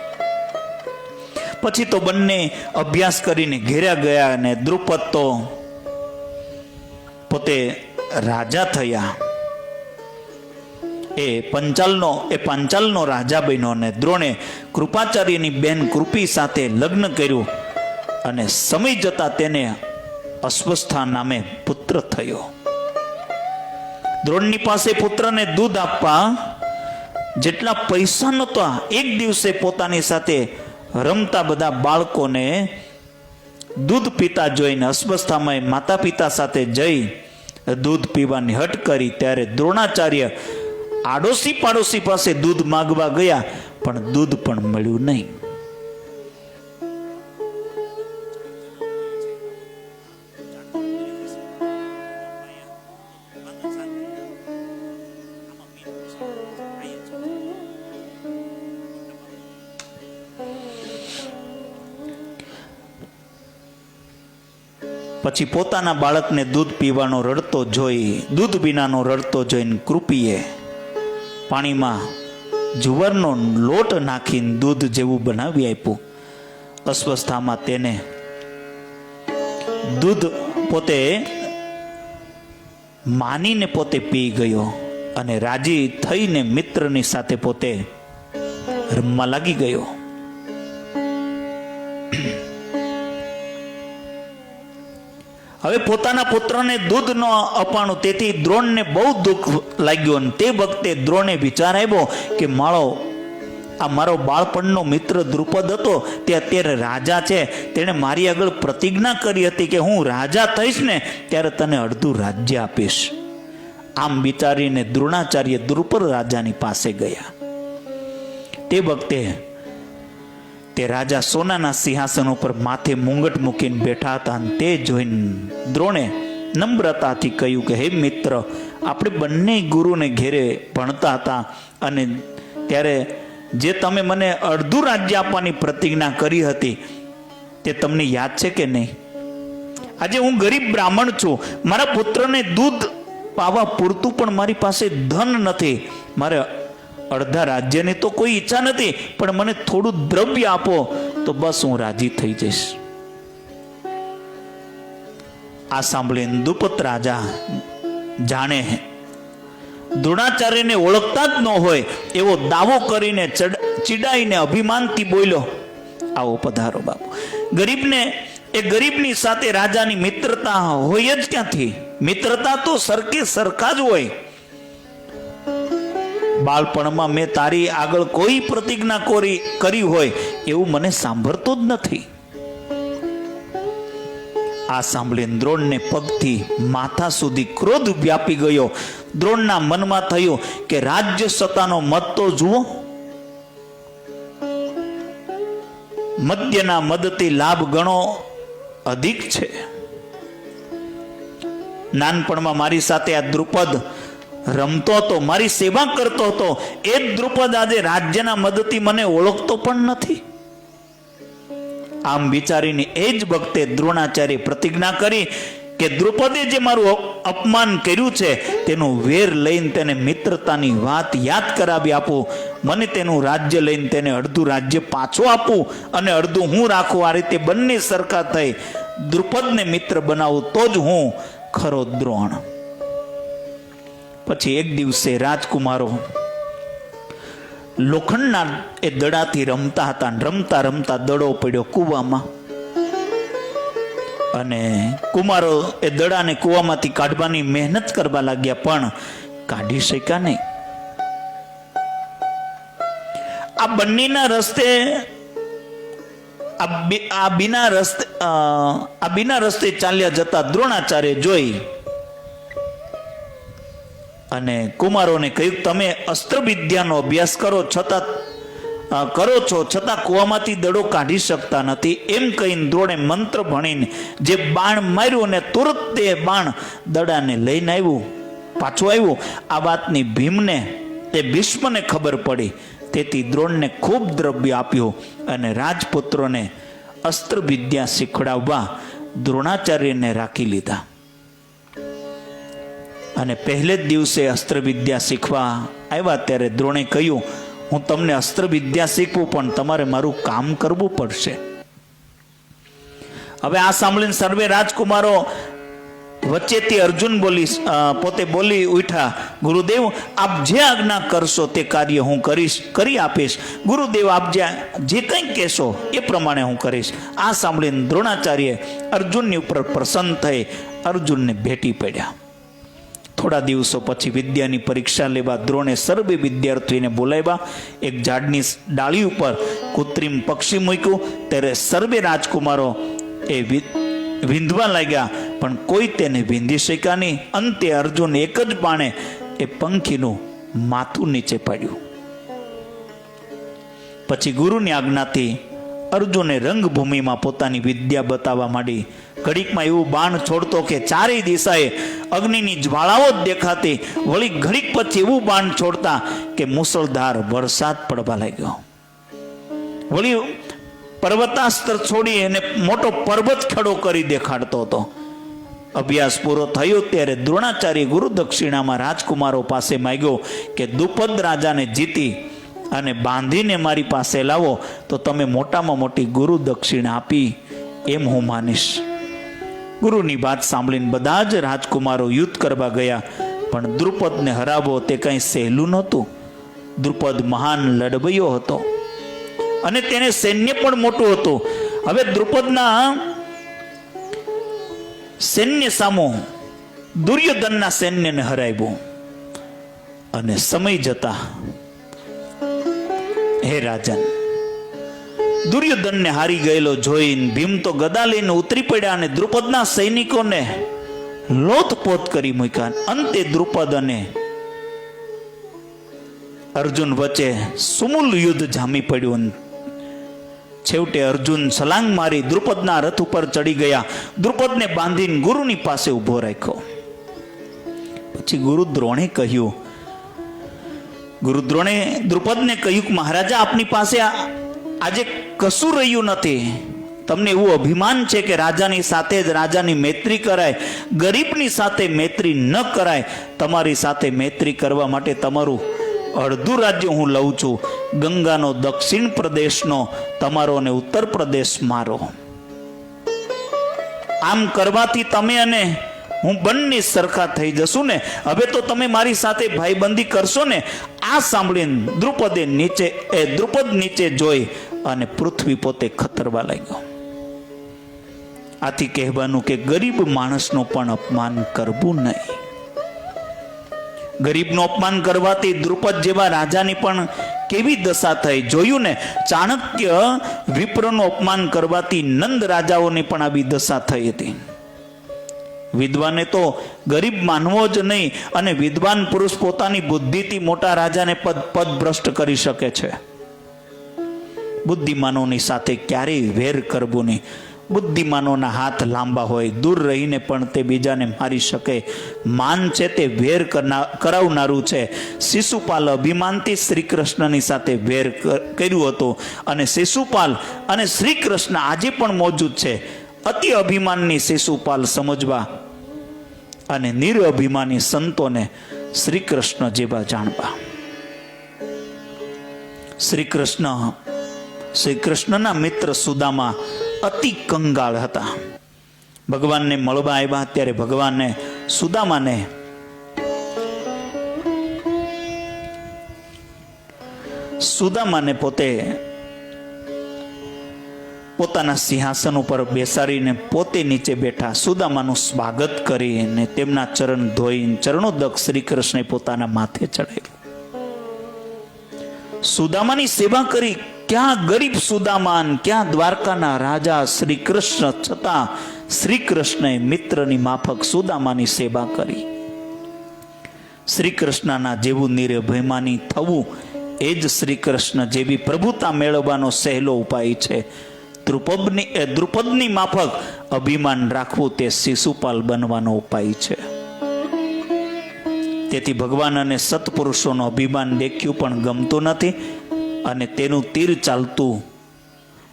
પછી તો બંને અભ્યાસ કરીને ઘેર્યા ગયા અને દ્રુપદ તો પોતે રાજા થયા. એ પાંચાલનો રાજા બન્યો અને દ્રોણે કૃપાચાર્યની બેન કૃપી સાથે લગ્ન કર્યું અને સમય જતા તેને અશ્વસ્થા નામે પુત્ર થયો. દ્રોણની પાસે પુત્રને દૂધ આપવા જેટલા પૈસા નહોતા, એક દિવસે પોતાની સાથે રમતા બધા બાળકોને દૂધ પીતા જોઈને અશ્વસ્થામાં માતા પિતા સાથે જઈ દૂધ પીવાની હટ કરી. ત્યારે દ્રોણાચાર્ય આડોશી પાડોશી પાસે દૂધ માંગવા ગયા, પણ દૂધ પણ મળ્યું નહીં. પછી પોતાના બાળકને દૂધ પીવાનો રડતો જોઈ, દૂધ વિનાનો રડતો જોઈને કૃપીએ પાણીમાં જુવારનો લોટ નાખીને દૂધ જેવું બનાવી આપ્યું. અસ્વસ્થામાં તેને દૂધ પોતે માનીને પોતે પી ગયો અને રાજી થઈને મિત્રની સાથે પોતે રમવા લાગી ગયો. હવે પોતાના પુત્રને દૂધ ન અપાણું, તેથી દ્રોણને બહુ દુઃખ લાગ્યું. તે વખતે દ્રોણે વિચાર આવ્યો કે મારો બાળપણનો મિત્ર દ્રુપદ હતો તે અત્યારે રાજા છે. તેણે મારી આગળ પ્રતિજ્ઞા કરી હતી કે હું રાજા થઈશ ને ત્યારે તને અડધું રાજ્ય આપીશ. આમ વિચારીને દ્રોણાચાર્ય દ્રુપદ રાજાની પાસે ગયા. તે વખતે તે રાજા સોનાના સિંહાસન ઉપર માથે મુંગટ મૂકીને બેઠા હતા. અને તે જોઈને દ્રોણે નમ્રતાથી કહ્યું કે હે મિત્ર, આપણે બંને ગુરુને ઘેરે ભણતા હતા અને ત્યારે જે તમે મને અડધું રાજ્ય આપવાની પ્રતિજ્ઞા કરી હતી તે તમને યાદ છે કે નહીં? આજે હું ગરીબ બ્રાહ્મણ છું, મારા પુત્રને દૂધ પાવા પૂરતું પણ મારી પાસે ધન નથી. મારે અડધા રાજ્યની તો કોઈ ઈચ્છા નથી, પણ મને થોડું દ્રવ્ય આપો તો બસ હું રાજી થઈ જઈશ. આ સાંભળીને દ્રુપદ રાજા જાણે દ્રોણાચાર્યને ઓળખતા જ ન હોય એવો દાવો કરીને ચીડાઈને અભિમાનથી બોલ્યો, આવો પધારો બાપુ. ગરીબની સાથે રાજાની મિત્રતા હોય જ ક્યાંથી? મિત્રતા તો સરખા જ હોય. બાળપણમાં મેં તારી આગળ કોઈ પ્રતિજ્ઞા કરી હોય એવું મને સાંભળતો જ નથી. આ સાંભળીને દ્રોણને પગથી માથા સુધી ક્રોધ વ્યાપી ગયો. દ્રોણના મનમાં થયું કે રાજ્ય સત્તાનો મત તો જુઓ, મદ્યના મદથી લાભ ઘણો અધિક છે. નાનપણમાં મારી સાથે આ દ્રુપદ રમતો હતો, મારી સેવા કરતો હતો. એ જ દ્રુપદ આજે રાજ્યના મદથી મને ઓળખતો પણ નથી. આમ વિચારીને એ જ વખતે દ્રોણાચાર્ય પ્રતિજ્ઞા કરી કે દ્રુપદે જે મારું અપમાન કર્યું છે તેનું વેર લઈને તેને મિત્રતાની વાત યાદ કરાવી આપું. મને તેનું રાજ્ય લઈને તેને અડધું રાજ્ય પાછું આપું અને અડધું હું રાખું. આ રીતે બંને સરખા થઈ દ્રુપદને મિત્ર બનાવું તો જ હું ખરો દ્રોણ. પછી એક દિવસે રાજકુમારો લોખંડના એ દડાથી રમતા હતા. રમતા રમતા દડો પડ્યો કૂવામાં અને કુમારો એ દડાને કૂવામાંથી કાઢવાની મહેનત કરવા લાગ્યા, પણ કાઢી શક્યા નહીં. આ બંનેના રસ્તે આ બીના રસ્તે ચાલ્યા જતા દ્રોણાચાર્ય જોઈ અને કુમારોને કહ્યું, તમે અસ્ત્ર વિદ્યાનો અભ્યાસ કરો છો છતાં કૂવામાંથી દડો કાઢી શકતા નથી. એમ કહીને દ્રોણે મંત્ર ભણીને જે બાણ માર્યું અને તુરત તે બાણ દડાને લઈને પાછું આવ્યું. આ વાતની ભીમને તે ભીષ્મને ખબર પડી. તેથી દ્રોણને ખૂબ દ્રવ્ય આપ્યું અને રાજપુત્રોને અસ્ત્ર વિદ્યા શીખવાડવા દ્રોણાચાર્યને રાખી લીધા. અને પહેલે જ દિવસે અસ્ત્ર વિદ્યા શીખવા આવ્યા ત્યારે દ્રોણે કહ્યું, હું તમને અસ્ત્ર વિદ્યા શીખવું, પણ તમારે મારું કામ કરવું પડશે. હવે આ સાંભળીને સર્વે રાજકુમારો વચ્ચેથી અર્જુન પોતે બોલી ઉઠ્યા, ગુરુદેવ આપ જે આજ્ઞા કરશો તે કાર્ય હું કરી આપીશ. ગુરુદેવ આપ જે કંઈ કહેશો એ પ્રમાણે હું કરીશ. આ સાંભળીને દ્રોણાચાર્ય અર્જુનની ઉપર પ્રસન્ન થઈ અર્જુનને ભેટી પડ્યા. થોડા દિવસો પછી વિદ્યાની પરીક્ષા લેવા દ્રોણે સર્વે વિદ્યાર્થીઓને બોલાવ્યા. એક ઝાડની ડાળી ઉપર કૃત્રિમ પક્ષી મૂક્યું. ત્યારે સર્વે રાજકુમારો એ વિંધવા લાગ્યા, પણ કોઈ તેને વિંધી શક્યા નહીં. અંતે અર્જુન એક જ બાણે એ પંખીનું માથું નીચે પાડ્યું. પછી ગુરુની આજ્ઞાથી અર્જુને રંગભૂમિમાં પોતાની વિદ્યા બતાવવા માંડી. ઘડીકમાં એવું બાણ છોડતો કે ચારેય દિશાએ અગ્નિની જ્વાળાઓ જ દેખાતી. વળી ઘડીક પછી એવું બાણ છોડતા કે મુસળધાર વરસાદ પડવા લાગ્યો. વળી પર્વતાસ્ત્ર છોડી અને મોટો પર્વત ખડો કરી દેખાડતો હતો. અભ્યાસ પૂરો થયો ત્યારે દ્રોણાચાર્ય ગુરુ દક્ષિણામાં રાજકુમારો પાસે માંગ્યો કે દ્રુપદ રાજાને જીતી અને બાંધીને મારી પાસે લાવો તો તમે મોટામાં મોટી ગુરુ દક્ષિણા આપી એમ હું માનીશ. ગુરુની વાત સાંભળીને બધા જ રાજકુમારો યુદ્ધ કરવા ગયા, પણ દ્રુપદને હરાવવો તે કંઈ સહેલું નહોતું. દ્રુપદ મહાન લડવૈયો હતો અને તેને સૈન્ય પણ મોટું હતું. હવે દ્રુપદના સૈન્ય સામો દુર્યોધનના સૈન્યને હરાવ્યું. અને સમય જતા હે રાજન, દુર્યોધનને હારી ગયેલો જોઈને ભીમ તો ગદા લઈને ઉતરી પડ્યા અને દ્રુપદના સૈનિકોને લોથપોથ કરી મૂક્યા. અંતે દ્રુપદ અને અર્જુન વચ્ચે સુમૂલ યુદ્ધ જામી પડ્યું. છેવટે અર્જુન છલાંગ મારી દ્રુપદના રથ ઉપર ચડી ગયા. દ્રુપદને બાંધીને ગુરુની પાસે ઉભો રાખ્યો. પછી ગુરુ દ્રોણે દ્રુપદને કહ્યું કે મહારાજા, આપની પાસે આજે કશું રહ્યું નથી. તમને એવું અભિમાન છે કે રાજાની સાથે જ રાજાની મૈત્રી કરાય, ગરીબની સાથે મૈત્રી ન કરાય. તમારી સાથે મૈત્રી કરવા માટે તમારું અડધું રાજ્ય હું લઉં છું. ગંગાનો દક્ષિણ પ્રદેશનો તમારો અને ઉત્તર પ્રદેશ મારો. આમ કરવાથી તમે અને હું બંને સરખા થઈ જશું ને. હવે તો તમે મારી સાથે ભાઈબંધી કરશો ને. આ સાંભળીને દ્રુપદ નીચે જોઈ અને પૃથ્વી પોતે ખતરવા લાગ્યો. આથી કહેવાનું કે ગરીબ માણસનું પણ અપમાન કરવું નહીં. ગરીબનું અપમાન કરવાથી દ્રુપદ જેવા રાજાની પણ કેવી દશા થઈ જોયું ને. ચાણક્ય વિપ્રનું અપમાન કરવાથી નંદ રાજાઓની પણ આવી દશા થઈ હતી. વિદ્વાને તો ગરીબ માનવો જ નહીં, અને વિદ્વાન પુરુષ પોતાની બુદ્ધિથી મોટા રાજાને પદ ભ્રષ્ટ કરી શકે છે. બુદ્ધિમાનોની સાથે ક્યારેય વેર કરવું નહીં. બુદ્ધિમાનોના હાથ લાંબા હોય, દૂર રહીને પણ તે બીજાને મારી શકે. માન છે તે વેર કરાવનારું છે. શિશુપાલ અભિમાનથી શ્રી કૃષ્ણની સાથે વેર કર્યું હતું, અને શિશુપાલ અને શ્રી કૃષ્ણ આજે પણ મોજૂદ છે. અતિ અભિમાનની શિશુપાલ સમજવા અને નિરઅભિમાની સંતોને શ્રી કૃષ્ણ જેવા જાણવા. શ્રી કૃષ્ણના મિત્ર સુદામા અતિ કંગાળ હતા. ભગવાનને મળવા આવ્યા ત્યારે ભગવાનને સુદામાને પોતાના સિંહાસન ઉપર બેસાડીને પોતે નીચે બેઠા સુદામાનું સ્વાગત કરીને તેમના ચરણ ધોઈને ચરણોદક શ્રી કૃષ્ણે પોતાના માથે ચડાવ્યું. સુદામાની સેવા કરી. ક્યાં ગરીબ સુદામાન, ક્યાં દ્વારકાના રાજા શ્રી કૃષ્ણ, છતાં શ્રી કૃષ્ણએ મિત્રની માફક સુદામાની સેવા કરી. શ્રી કૃષ્ણના જેવું નિરભયમાની થવું એ જ શ્રી કૃષ્ણ જેવી પ્રભુતા મેળવવાનો સહેલો ઉપાય છે. દ્રુપદની માફક અભિમાન રાખવું તે શિશુપાલ બનવાનો ઉપાય છે. તેથી ભગવાન અને સત્પુરુષોનું અભિમાન દેખ્યું પણ ગમતું નથી, અને તેનું તીર ચાલતું,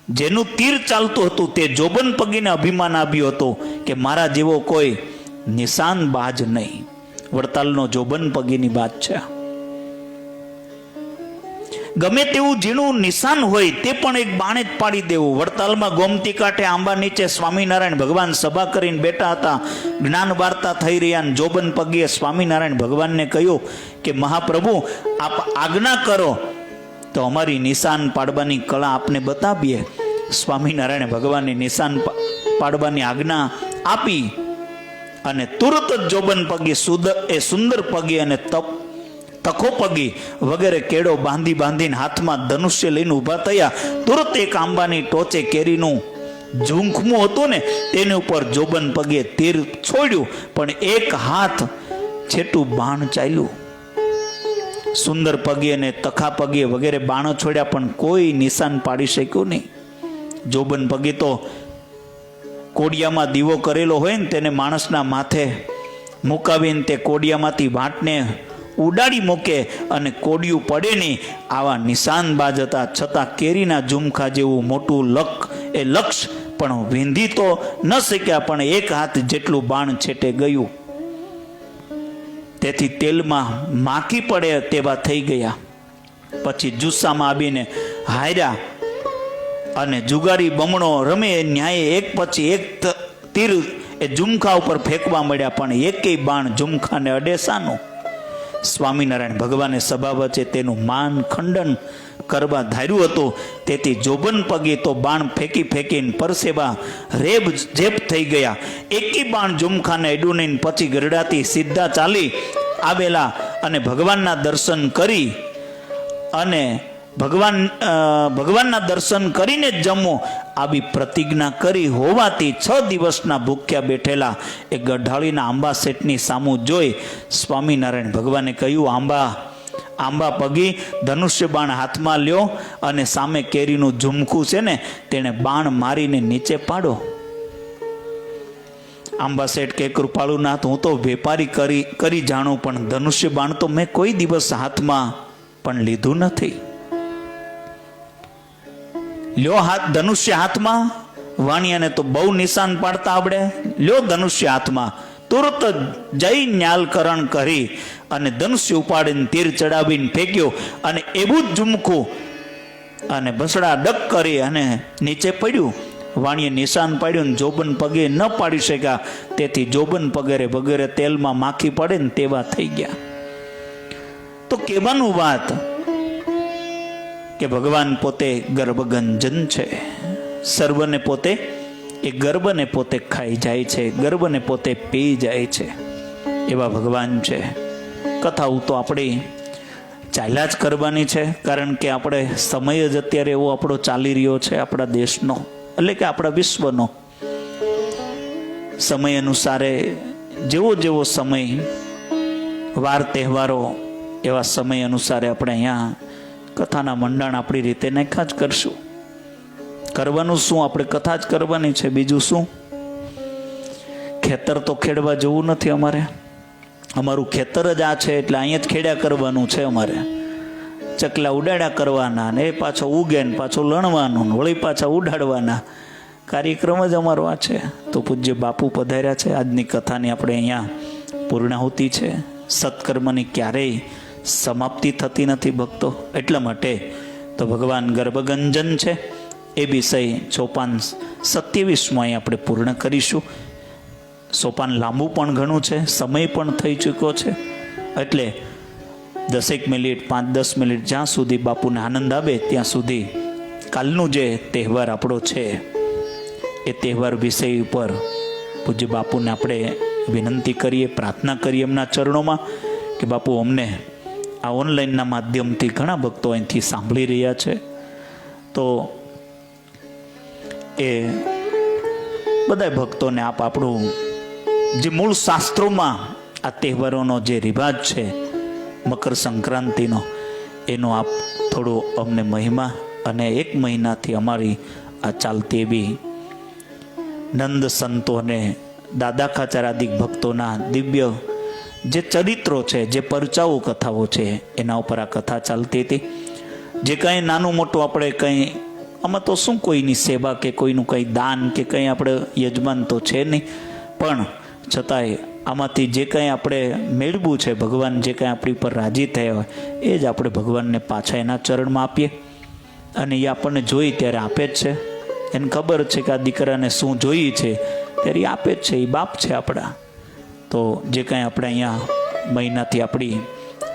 જેનું તીર ચાલતું હતું તે જોબન પગીને અભિમાન આવ્યું હતું કે મારા જેવો કોઈ નિશાન બાજ નહીં. વડતાલનો જોબન પગીની વાત છે. ગમે તેવું ઝીણું નિશાન હોય તે પણ એક બાણે જ પાડી દેવું. વડતાલમાં ગોમતી કાંઠે આંબા નીચે સ્વામિનારાયણ ભગવાન સભા કરીને બેઠા હતા, જ્ઞાન વાર્તા થઈ રહ્યા, અને જોબન પગીએ સ્વામિનારાયણ ભગવાનને કહ્યું કે મહાપ્રભુ આપ આજ્ઞા કરો તો અમારી નિશાન પાડવાની કળા આપને બતાવીએ. સ્વામિનારાયણ ભગવાનને નિશાન પાડવાની આજ્ઞા આપી, અને તુરત જ જોબન પગી સુંદર પગી અને તખો પગી વગેરે કેળો બાંધીને હાથમાં ધનુષ્ય લઈને ઊભા થયા. તુરત એક આંબાની ટોચે કેરીનું ઝૂંખમું હતું ને તેની ઉપર જોબન પગીએ તીર છોડ્યું, પણ એક હાથ છેટું બાણ ચાલ્યું. સુંદર પગી અને તખા પગીએ વગેરે બાણો છોડ્યા, પણ કોઈ નિશાન પાડી શક્યું નહીં. જોબન પગી તો કોડિયામાં દીવો કરેલો હોય ને તેને માણસના માથે મુકાવીને તે કોડિયામાંથી વાંટને ઉડાડી મૂકે અને કોડિયું પડે નહીં, આવા નિશાનબાજ હતા. છતાં કેરીના ઝુમખા જેવું મોટું લક્ષ પણ વિંધી તો ન શક્યા, પણ એક હાથ જેટલું બાણ છેટે ગયું. તેથી તેલમાં માખી પડે તેવા થઈ ગયા. પછી જુસ્સામાં આવીને હાર્યા, અને જુગારી બમણો રમે ન્યાયે એક પછી એક તીર એ ઝુમખા ઉપર ફેંકવા મળ્યા, પણ એકેય બાણ ઝુમખાને અડેસાનું. સ્વામિનારાયણ ભગવાને સભા વચ્ચે તેનું માન ખંડન કરવા ધાર્યું હતું. તેથી જોબન પગે તો બાણ ફેંકીને પરસેવા રેબ જેબ થઈ ગયા. એકી બાણ ઝુમખાને અડ્યું નહીં. પછી ગરડાથી સીધા ચાલી આવેલા અને ભગવાનના દર્શન કરી, અને ભગવાનના દર્શન કરીને જ જમો આવી પ્રતિજ્ઞા કરી હોવાથી 6 દિવસના ભૂખ્યા બેઠેલા એ ગઢાળીના આંબા શેઠની સામું જોઈ સ્વામિનારાયણ ભગવાને કહ્યું, આંબા પગી ધનુષ્ય બાણ હાથમાં લ્યો, અને સામે કેરીનું ઝુમખું છે ને તેને બાણ મારીને નીચે પાડો. આંબા શેઠ કે કૃપાળુનાથ, હું તો વેપારી કરી જાણું, પણ ધનુષ્ય બાણ તો મેં કોઈ દિવસ હાથમાં પણ લીધું નથી. લ્યો ધનુષ્ય હાથમાં. વાણિયાને તો બહુ નિશાન પાડતા આવડે. લ્યો ધનુષ્ય હાથમાં. તુરત જઈ ન્યાલકરણ કરી અને ધનુષ્ય ઉપાડીને તીર ચડાવીને ફેંક્યો, અને એવું જ ઝુમખું અને બસડા ડક કરી અને નીચે પડ્યું. વાણીએ નિશાન પાડ્યું ને જોબન પગે ન પાડી શક્યા. તેથી જોબન વગેરે તેલમાં માખી પડે ને તેવા થઈ ગયા. તો કહેવાનું વાત કે ભગવાન પોતે ગર્ભગંજન છે. સર્વને પોતે એ ગર્ભને પોતે ખાઈ જાય છે, ગર્ભને પોતે પી જાય છે, એવા ભગવાન છે. કથાઓ તો આપણે ચાલ્યા જ કરવાની છે, કારણ કે આપણે સમય જ અત્યારે એવો આપણો ચાલી રહ્યો છે આપણા દેશનો, એટલે કે આપણા વિશ્વનો. સમય અનુસારે જેવો સમય, વાર તહેવારો, એવા સમય અનુસારે આપણે અહીંયા કથાના મંડાણ આપણી રીતે નાખ્યા જ કરશું. કરવાનું શું? આપણે કથા જ કરવાની છે, બીજું શું? ખેતર તો ખેડવા જવું નથી અમારે. અમારું ખેતર જ આ છે, એટલે અહીંયા જ ખેડ્યા કરવાનું છે. અમારે ચકલા ઉડાડ્યા કરવાના, ને એ પાછો ઉગે ને પાછો લણવાનું, વળી પાછા ઉડાડવાના કાર્યક્રમ જ અમારો આ છે. તો પૂજ્ય બાપુ પધાર્યા છે. આજની કથાની આપણે અહીંયા પૂર્ણાહુતિ છે. સત્કર્મની ક્યારેય સમાપ્તિ થતી નથી ભક્તો. એટલા માટે તો ભગવાન ગર્ભગંજન છે એ વિષય સોપાન 27માં અહીં આપણે પૂર્ણ કરીશું. સોપાન લાંબુ પણ ઘણું છે, સમય પણ થઈ ચૂક્યો છે, એટલે 10 મિનિટ 5-10 મિનિટ જ્યાં સુધી બાપુને આનંદ આવે ત્યાં સુધી કાલનું જે તહેવાર આપણો છે એ તહેવાર વિષય ઉપર પૂજ્ય બાપુને આપણે વિનંતી કરીએ, પ્રાર્થના કરીએ એમના ચરણોમાં કે બાપુ અમને આ ઓનલાઈનના માધ્યમથી ઘણા ભક્તો અહીંથી સાંભળી રહ્યા છે, તો એ બધા ભક્તોને આપ આપણું જે મૂળ શાસ્ત્રોમાં આ તહેવારોનો જે રિવાજ છે મકર સંક્રાંતિનો, એનો આપ થોડો અમને મહિમા અને 1 મહિનાથી અમારી આ ચાલતી એવી નંદ સંતો અને દાદા ખાચર આદિક ભક્તોના દિવ્ય જે ચરિત્રો છે, જે પરચાઓ કથાઓ છે, એના ઉપર આ કથા ચાલતી હતી. જે કંઈ નાનું મોટું આપણે કંઈ આમાં તો શું કોઈની સેવા કે કોઈનું કંઈ દાન કે કંઈ આપણે યજમાન તો છે નહીં, પણ છતાંય આમાંથી જે કંઈ આપણે મેળવું છે, ભગવાન જે કંઈ આપણી ઉપર રાજી થયા હોય એ જ આપણે ભગવાનને પાછા એના ચરણમાં આપીએ. અને એ આપણને જોઈ ત્યારે આપે જ છે. એને ખબર છે કે આ દીકરાને શું જોઈએ છે ત્યારે એ આપે જ છે. એ બાપ છે આપણા. તો જે કંઈ આપણે અહીંયા મહિનાથી આપણી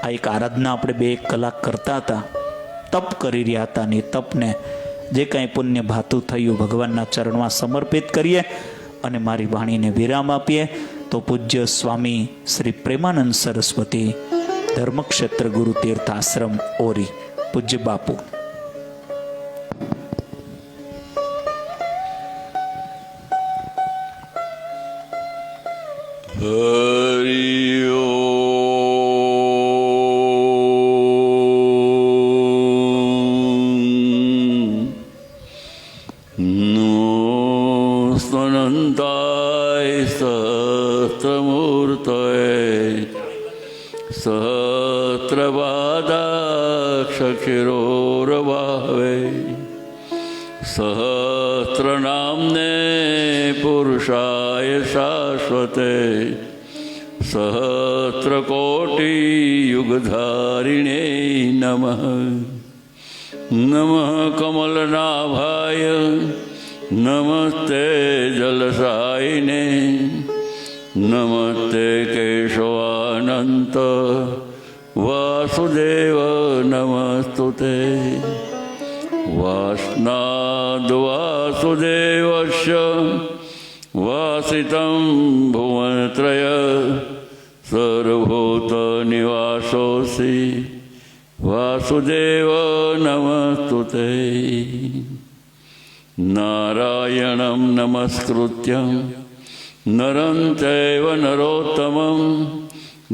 આ એક આરાધના આપણે 2-1 કલાક કરતા હતા, તપ કરી રહ્યા હતા, ને એ તપને જે કાંઈ પુણ્ય ભાતું થયું ભગવાનના ચરણમાં સમર્પિત કરીએ અને મારી વાણીને વિરામ આપીએ. તો પૂજ્ય સ્વામી શ્રી પ્રેમાનંદ સરસ્વતી ધર્મક્ષેત્ર ગુરુ તીર્થ આશ્રમ ઓરી, પૂજ્ય બાપુ. હરિ સ્વનંતાય સહસ્રમૂર્તય સહસ્રપાદાક્ષિરોરભાવે સહસ્રનામને પુરુષાય શાશ્વતે સહસ્રકોટિયુગધારિણે નમઃ. નમઃ કમલનાભાય નમસ્તે જલસાયિને નમસ્તે કેશવાનંત વાસુદેવ નમસ્તુતે. વાસનાદ્વાસુદેવસ્ય વાસિतं ભુવનત્રય સર્વભૂતનિવાસોऽસि વાસુદેવ નમસ્તુતે. નારાયણં નમસ્કૃત્ય નરં ચૈવ નરોત્તમં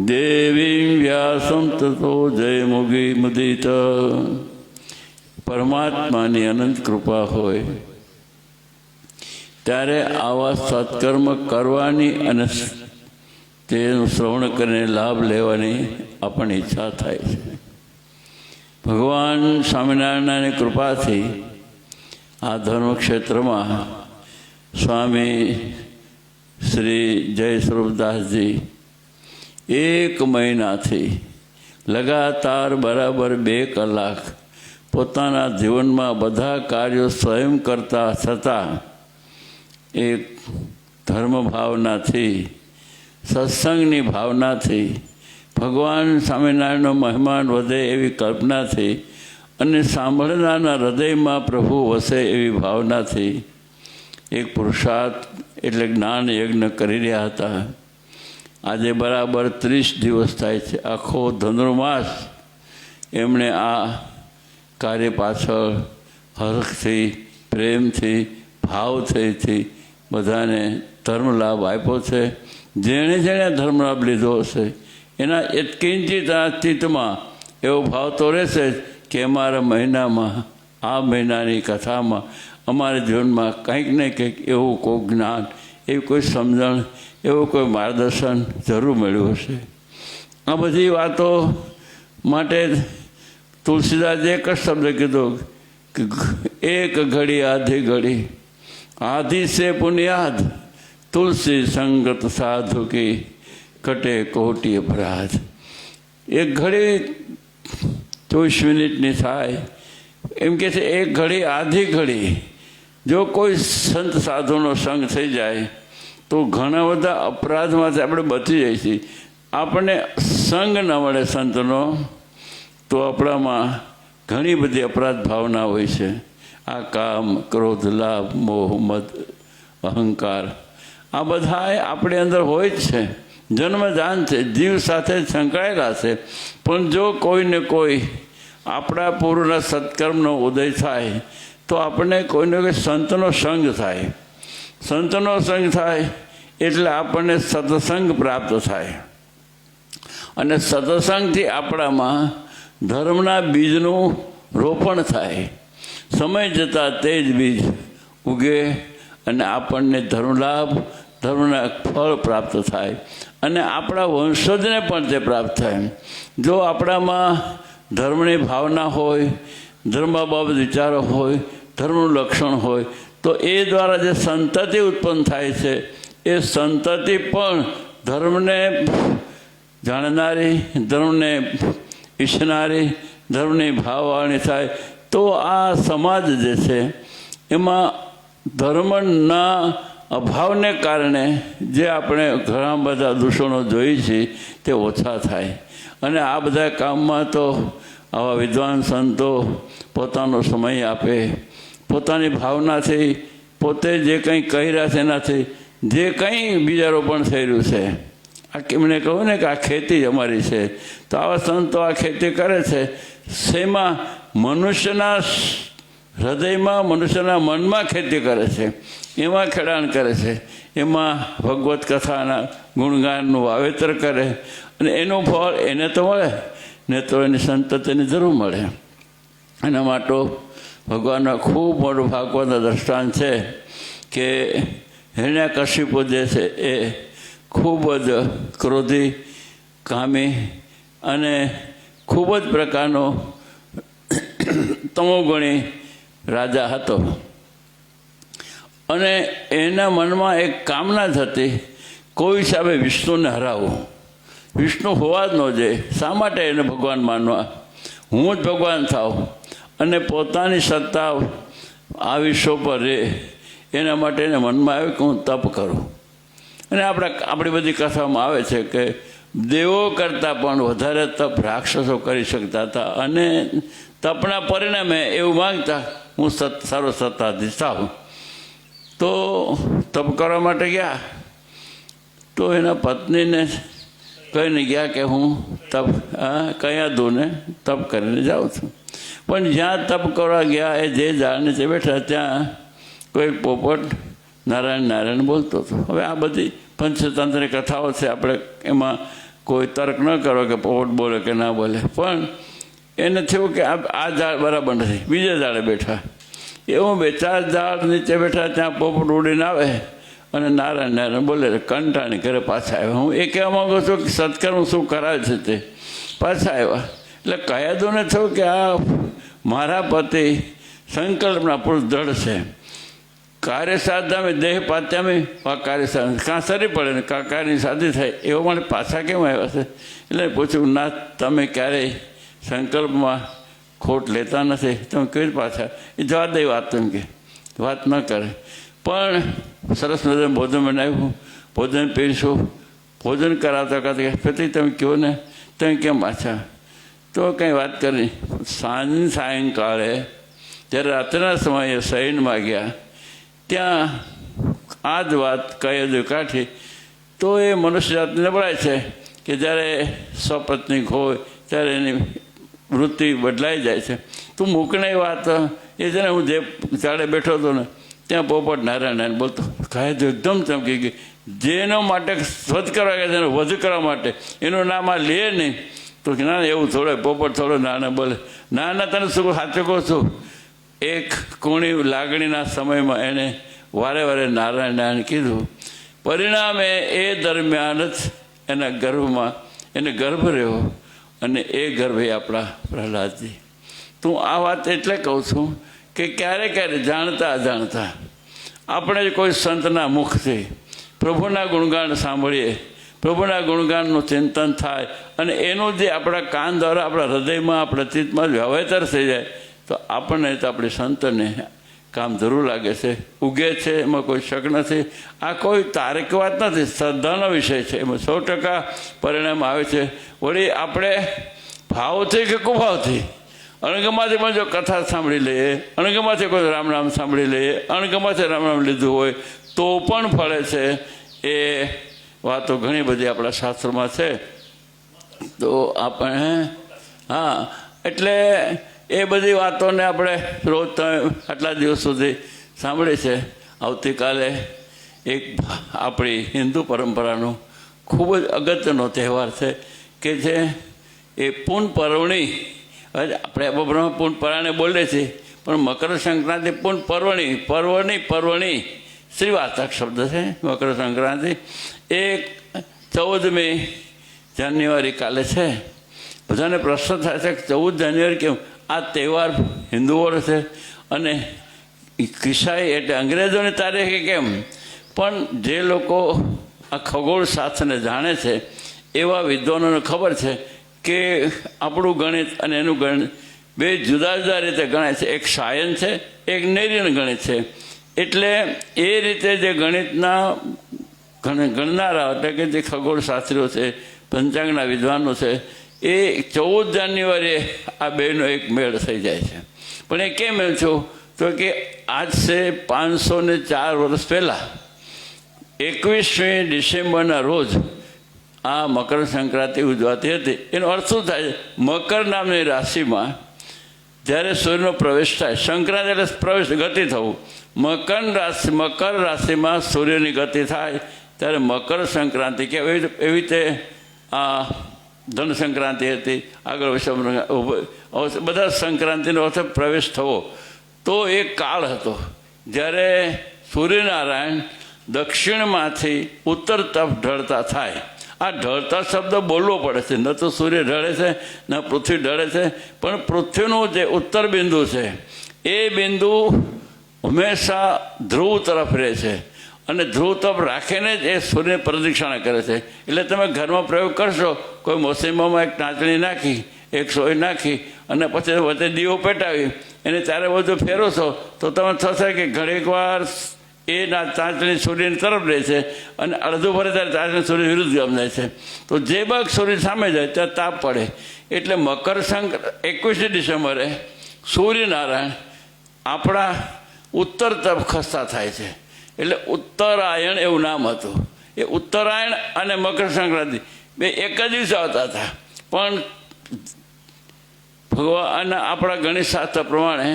દેવીં વ્યાસં તતો જયમુદિત. પરમાત્માની અનંત કૃપા હોય ત્યારે આવા સત્કર્મ કરવાની અને તેનું શ્રવણ કરીને લાભ લેવાની આપણને ઈચ્છા થાય છે. ભગવાન સ્વામિનારાયણની કૃપાથી આ ધર્મક્ષેત્રમાં સ્વામી શ્રી જય સ્વરૂપદાસજી 1 મહિનાથી લગાતાર બરાબર 2 કલાક પોતાના જીવનમાં બધા કાર્યો સ્વયં કરતા છતાં એક ધર્મ ભાવનાથી, સત્સંગની ભાવનાથી, ભગવાન સ્વામિનારાયણનો મહેમાન વધે એવી કલ્પનાથી અને સાંભળનારના હૃદયમાં પ્રભુ વસે એવી ભાવનાથી એક પુરુષાર્થ એટલે જ્ઞાન યજ્ઞ કરી રહ્યા હતા. આજે બરાબર 30 દિવસ થાય છે. આખો ધનુર્માસ એમણે આ કાર્ય પાછળ હર્ષથી, પ્રેમથી, ભાવથી બધાને ધર્મ લાભ આપ્યો છે. જેણે જેણે ધર્મ લાભ લીધો હશે એના કિંચિત ચિત્તમાં એવો ભાવ તો રહેશે કે અમારા મહિનામાં, આ મહિનાની કથામાં અમારા જીવનમાં કંઈક ને કંઈક એવું કોઈ જ્ઞાન, એવી કોઈ સમજણ, એવું કોઈ માર્ગદર્શન જરૂર મળ્યું હશે. આ બધી વાતો માટે તુલસીદાસે એક જ શબ્દ કીધો કે એક ઘડી આધી ઘડી, આધી સે પુનિયાદ, તુલસી સંગત સાધુ કી કટે કોટી અપરાધ. એક ઘડી 24 મિનિટની થાય એમ કે છે. એક ઘડી આધી ઘડી જો કોઈ સંત સાધુનો સંગ થઈ જાય તો ઘણા બધા અપરાધમાંથી આપણે બચી જઈએ છીએ. આપણને સંગ ન મળે સંતનો તો આપણામાં ઘણી બધી અપરાધ ભાવના હોય છે. આ કામ, ક્રોધ, લાભ, મોહ, મદ, અહંકાર આ બધા આપણી અંદર હોય જ છે. જન્મજાન છે, જીવ સાથે સંકળાયેલા છે. પણ જો કોઈને કોઈ આપણા પૂર્વના સત્કર્મનો ઉદય થાય તો આપણને કોઈને કોઈ સંતનો સંગ થાય. સંતનો સંગ થાય એટલે આપણને સત્સંગ પ્રાપ્ત થાય. અને સત્સંગથી આપણામાં ધર્મના બીજનું રોપણ થાય. સમય જતાં તે જ બીજ ઉગે અને આપણને ધર્મલાભ, ધર્મના ફળ પ્રાપ્ત થાય અને આપણા વંશજને પણ તે પ્રાપ્ત થાય. જો આપણામાં ધર્મની ભાવના હોય, ધર્મ બાબત વિચારો હોય, ધર્મનું લક્ષણ હોય, તો એ દ્વારા જે સંતતિ ઉત્પન્ન થાય છે એ સંતતિ પણ ધર્મને જાણનારી, ધર્મને ઈચ્છનારી, ધર્મની ભાવવાળી થાય. તો આ સમાજ જે છે એમાં ધર્મના અભાવને કારણે જે આપણે ઘણા બધા દૂષણો જોઈએ છીએ તે ઓછા થાય. અને આ બધા કામમાં તો આવા વિદ્વાન સંતો પોતાનો સમય આપે, પોતાની ભાવનાથી પોતે જે કંઈ કહી રહ્યા છે એનાથી જે કંઈ બીજારોપણ થઈ રહ્યું છે, આ એમને કહું ને કે આ ખેતી જ અમારી છે, તો આવા સંતો આ ખેતી કરે છે. શેમાં? મનુષ્યના હૃદયમાં, મનુષ્યના મનમાં ખેતી કરે છે, એમાં ખેડાણ કરે છે, એમાં ભગવત કથાના ગુણગાનનું વાવેતર કરે અને એનું ફળ એને તો મળે ને તો એની સંતતિની જરૂર મળે. એના માટે ભગવાનના ખૂબ મોટું ભાગવતના દ્રષ્ટાંત છે કે હિરણ્યકશિપુ જે છે એ ખૂબ જ ક્રોધી, કામી અને ખૂબ જ પ્રકારનો તમોગુણી રાજા હતો. અને એના મનમાં એક કામના જ હતી, કોઈ હિસાબે વિષ્ણુને હરાવવું. વિષ્ણુ હોવા જ ન જોઈએ. શા માટે એને ભગવાન માનવા? હું જ ભગવાન થાવ અને પોતાની સત્તા આ વિશ્વ પર રહે, એના માટે એને મનમાં આવ્યું કે હું તપ કરું. અને આપણી બધી કથામાં આવે છે કે દેવો કરતાં પણ વધારે તપ રાક્ષસો કરી શકતા હતા. અને તપના પરિણામે એવું માંગતા હું સારો સત્તાધીશ થાઉં. તો તપ કરવા માટે ગયા તો એના પત્નીને કહીને ગયા કે હું તપ કયા દૂને તપ કરીને જાઉં છું. પણ જ્યાં તપ કરવા ગયા એ જે ઝાડ નીચે બેઠા ત્યાં કોઈ પોપટ નારાયણ નારાયણ બોલતો હતો. હવે આ બધી પંચતંત્રની કથાઓ છે, આપણે એમાં કોઈ તર્ક ન કરો કે પોપટ બોલે કે ના બોલે. પણ એને થયું કે આ ઝાડ બરાબર નથી, બીજા ઝાડે બેઠા. એવું 2-4 ઝાડ નીચે બેઠા, ત્યાં પોપટ ઉડીને આવે અને નારાયણ નારાયણ બોલે. કંટાળી ઘરે પાછા આવ્યા. હું એ કહેવા માગું છું કે સત્કર્મ શું કરાવે છે તે પાછા આવ્યા. એટલે કયાદોને થયું કે આ મારા પતિ સંકલ્પના પુરુષ દ્રઢ છે. કાર્ય સાધામે દેહ પાત્યામે કાર્ય સાધ કાં સરી પડે ને કાં કાર્યની સાધી થાય, એવો મને પાછા કેમ આવ્યા છે? એટલે પૂછ્યું, ના તમે ક્યારેય સંકલ્પમાં ખોટ લેતા નથી, તમે કેવી પાછા? એ જવા દે વાત, એમ કે વાત ન કરે. પણ સરસ મજાનું ભોજન બનાવ્યું, ભોજન પીરશું, ભોજન કરાવતા કરતા પતિ તમે કહો ને તમે કેમ પાછા? તો કંઈ વાત કરી. સાયંકાળે જ્યારે રાત્રના સમયે શયનમાં ગયા ત્યાં આ જ વાત કયદે કાઢી. તો એ મનુષ્ય જાતને નબળાય છે કે જ્યારે સ્વપત્નીક હોય ત્યારે એની વૃત્તિ બદલાઈ જાય છે. તું મૂકને એ વાત. એ છે ને, હું જે ઝાડે બેઠો હતો ને ત્યાં પોપટ નારાયણ નારાયણ બોલતો. કાયદો એકદમ ચમકી ગઈ. જેનો માટે સ્વચ્છ કરવા ગયા છે એનો વધ કરવા માટે એનું નામ આ લે નહીં. તો ના એવું થોડો પોપટ થોડો નાના બોલે. ના તને શું સાચું કહું છું, એક કુણી લાગણીના સમયમાં એને વારે વારે નારાયણ નારાયણ કીધું. પરિણામે એ દરમિયાન જ એના ગર્ભમાં એને ગર્ભ રહ્યો અને એ ગર્ભે આપણા પ્રહલાદજી. તું આ વાત એટલે કહું છું કે ક્યારે ક્યારે જાણતા અજાણતા આપણે કોઈ સંતના મુખથી પ્રભુના ગુણગાન સાંભળીએ, પ્રભુના ગુણગાનનું ચિંતન થાય અને એનું જે આપણા કાન દ્વારા આપણા હૃદયમાં, આપણા ચિત્તમાં વાવેતર થઈ જાય તો આપણને તો આપણી સંતને કામ જરૂર લાગે છે, ઉગે છે, એમાં કોઈ શક નથી. આ કોઈ તારીખ વાત નથી, શ્રદ્ધાનો વિષય છે. એમાં 100% પરિણામ આવે છે. વળી આપણે ભાવથી કે કુભાવથી અણગમાંથી પણ જો કથા સાંભળી લઈએ, અણગમાંથી કોઈ રામ નામ સાંભળી લઈએ, અણગમાંથી રામ નામ લીધું હોય તો પણ ફળે છે. એ વાતો ઘણી બધી આપણા શાસ્ત્રોમાં છે. તો આપણે એટલે એ બધી વાતોને આપણે રોજ આટલા દિવસ સુધી સાંભળી છે. આવતીકાલે એક આપણી હિન્દુ પરંપરાનો ખૂબ જ અગત્યનો તહેવાર છે કે છે એ પૂન પર્વણી, હવે આપણે અપબ્રહ્મ પૂન પરાણે બોલે છે, પણ મકર સંક્રાંતિ પૂન પર્વણી શ્રીવાતક શબ્દ છે. મકર સંક્રાંતિ એ 14મી જાન્યુઆરી કાલે છે. બધાને પ્રશ્ન થાય છે કે 14 જાન્યુઆરી કેમ? આ તહેવાર હિન્દુઓનો છે અને ઈસાઈ એટલે અંગ્રેજોની તારીખે કેમ? પણ જે લોકો આ ખગોળ શાસ્ત્રને જાણે છે એવા વિદ્વાનોને ખબર છે કે આપણું ગણિત અને એનું ગણિત બે જુદા જુદા રીતે ગણાય છે. એક સાયન છે, એક નૈર્ય ગણિત છે. એટલે એ રીતે જે ગણિતના ગણનારા એટલે કે જે ખગોળ શાસ્ત્રીઓ છે, પંચાંગના વિદ્વાનો છે, એ 14 જાન્યુઆરીએ આ બેનો એક મેળ થઈ જાય છે. પણ એ કેમ એમ છું તો કે આજ છે 504 વર્ષ પહેલાં 21મી ડિસેમ્બરના રોજ આ મકર સંક્રાંતિ ઉજવાતી હતી. એનો અર્થ શું થાય છે? મકર નામની રાશિમાં જ્યારે સૂર્યનો પ્રવેશ થાય, સંક્રાંતિ એટલે પ્રવેશ, ગતિ થવું. મકર રાશિમાં સૂર્યની ગતિ થાય ત્યારે મકર સંક્રાંતિ કહેવાય. એવી રીતે આ ધન સંક્રાંતિ હતી, આગળ બધા સંક્રાંતિનો અર્થ પ્રવેશ થવો. તો એક કાળ હતો જ્યારે સૂર્યનારાયણ દક્ષિણમાંથી ઉત્તર તરફ ઢળતા થાય. આ ઢળતા શબ્દ બોલવો પડે છે, ન તો સૂર્ય ઢળે છે ન પૃથ્વી ઢળે છે, પણ પૃથ્વીનું જે ઉત્તર બિંદુ છે એ બિંદુ હંમેશા ધ્રુવ તરફ રહે છે અને ધ્રુવ તરફ રાખીને જ એ સૂર્ય પ્રદક્ષિણા કરે છે. એટલે તમે ઘરમાં પ્રયોગ કરશો, કોઈ મોસમમાં એક ટાંચણી નાખી, એક સોય નાખી અને પછી વચ્ચે દીવો પેટાવી એને ત્યારે બધું ફેરવશો તો તમે થશે કે ઘણીક વાર એ ચાંચણી સૂર્યની તરફ રહે છે અને અડધું ભરે ત્યારે ચાંચણી સૂર્ય વિરુદ્ધ ગમ જાય છે. તો જે ભાગ સૂર્ય સામે જાય ત્યાં તાપ પડે. એટલે મકર સંક્રાંતિ 21 ડિસેમ્બરે સૂર્યનારાયણ આપણા ઉત્તર તરફ ખસતા થાય છે. એટલે ઉત્તરાયણ એવું નામ હતું. એ ઉત્તરાયણ અને મકર સંક્રાંતિ બે એક જ દિવસે આવતા હતા. પણ ભગવાન આપણા ગણિત શાસ્ત્ર પ્રમાણે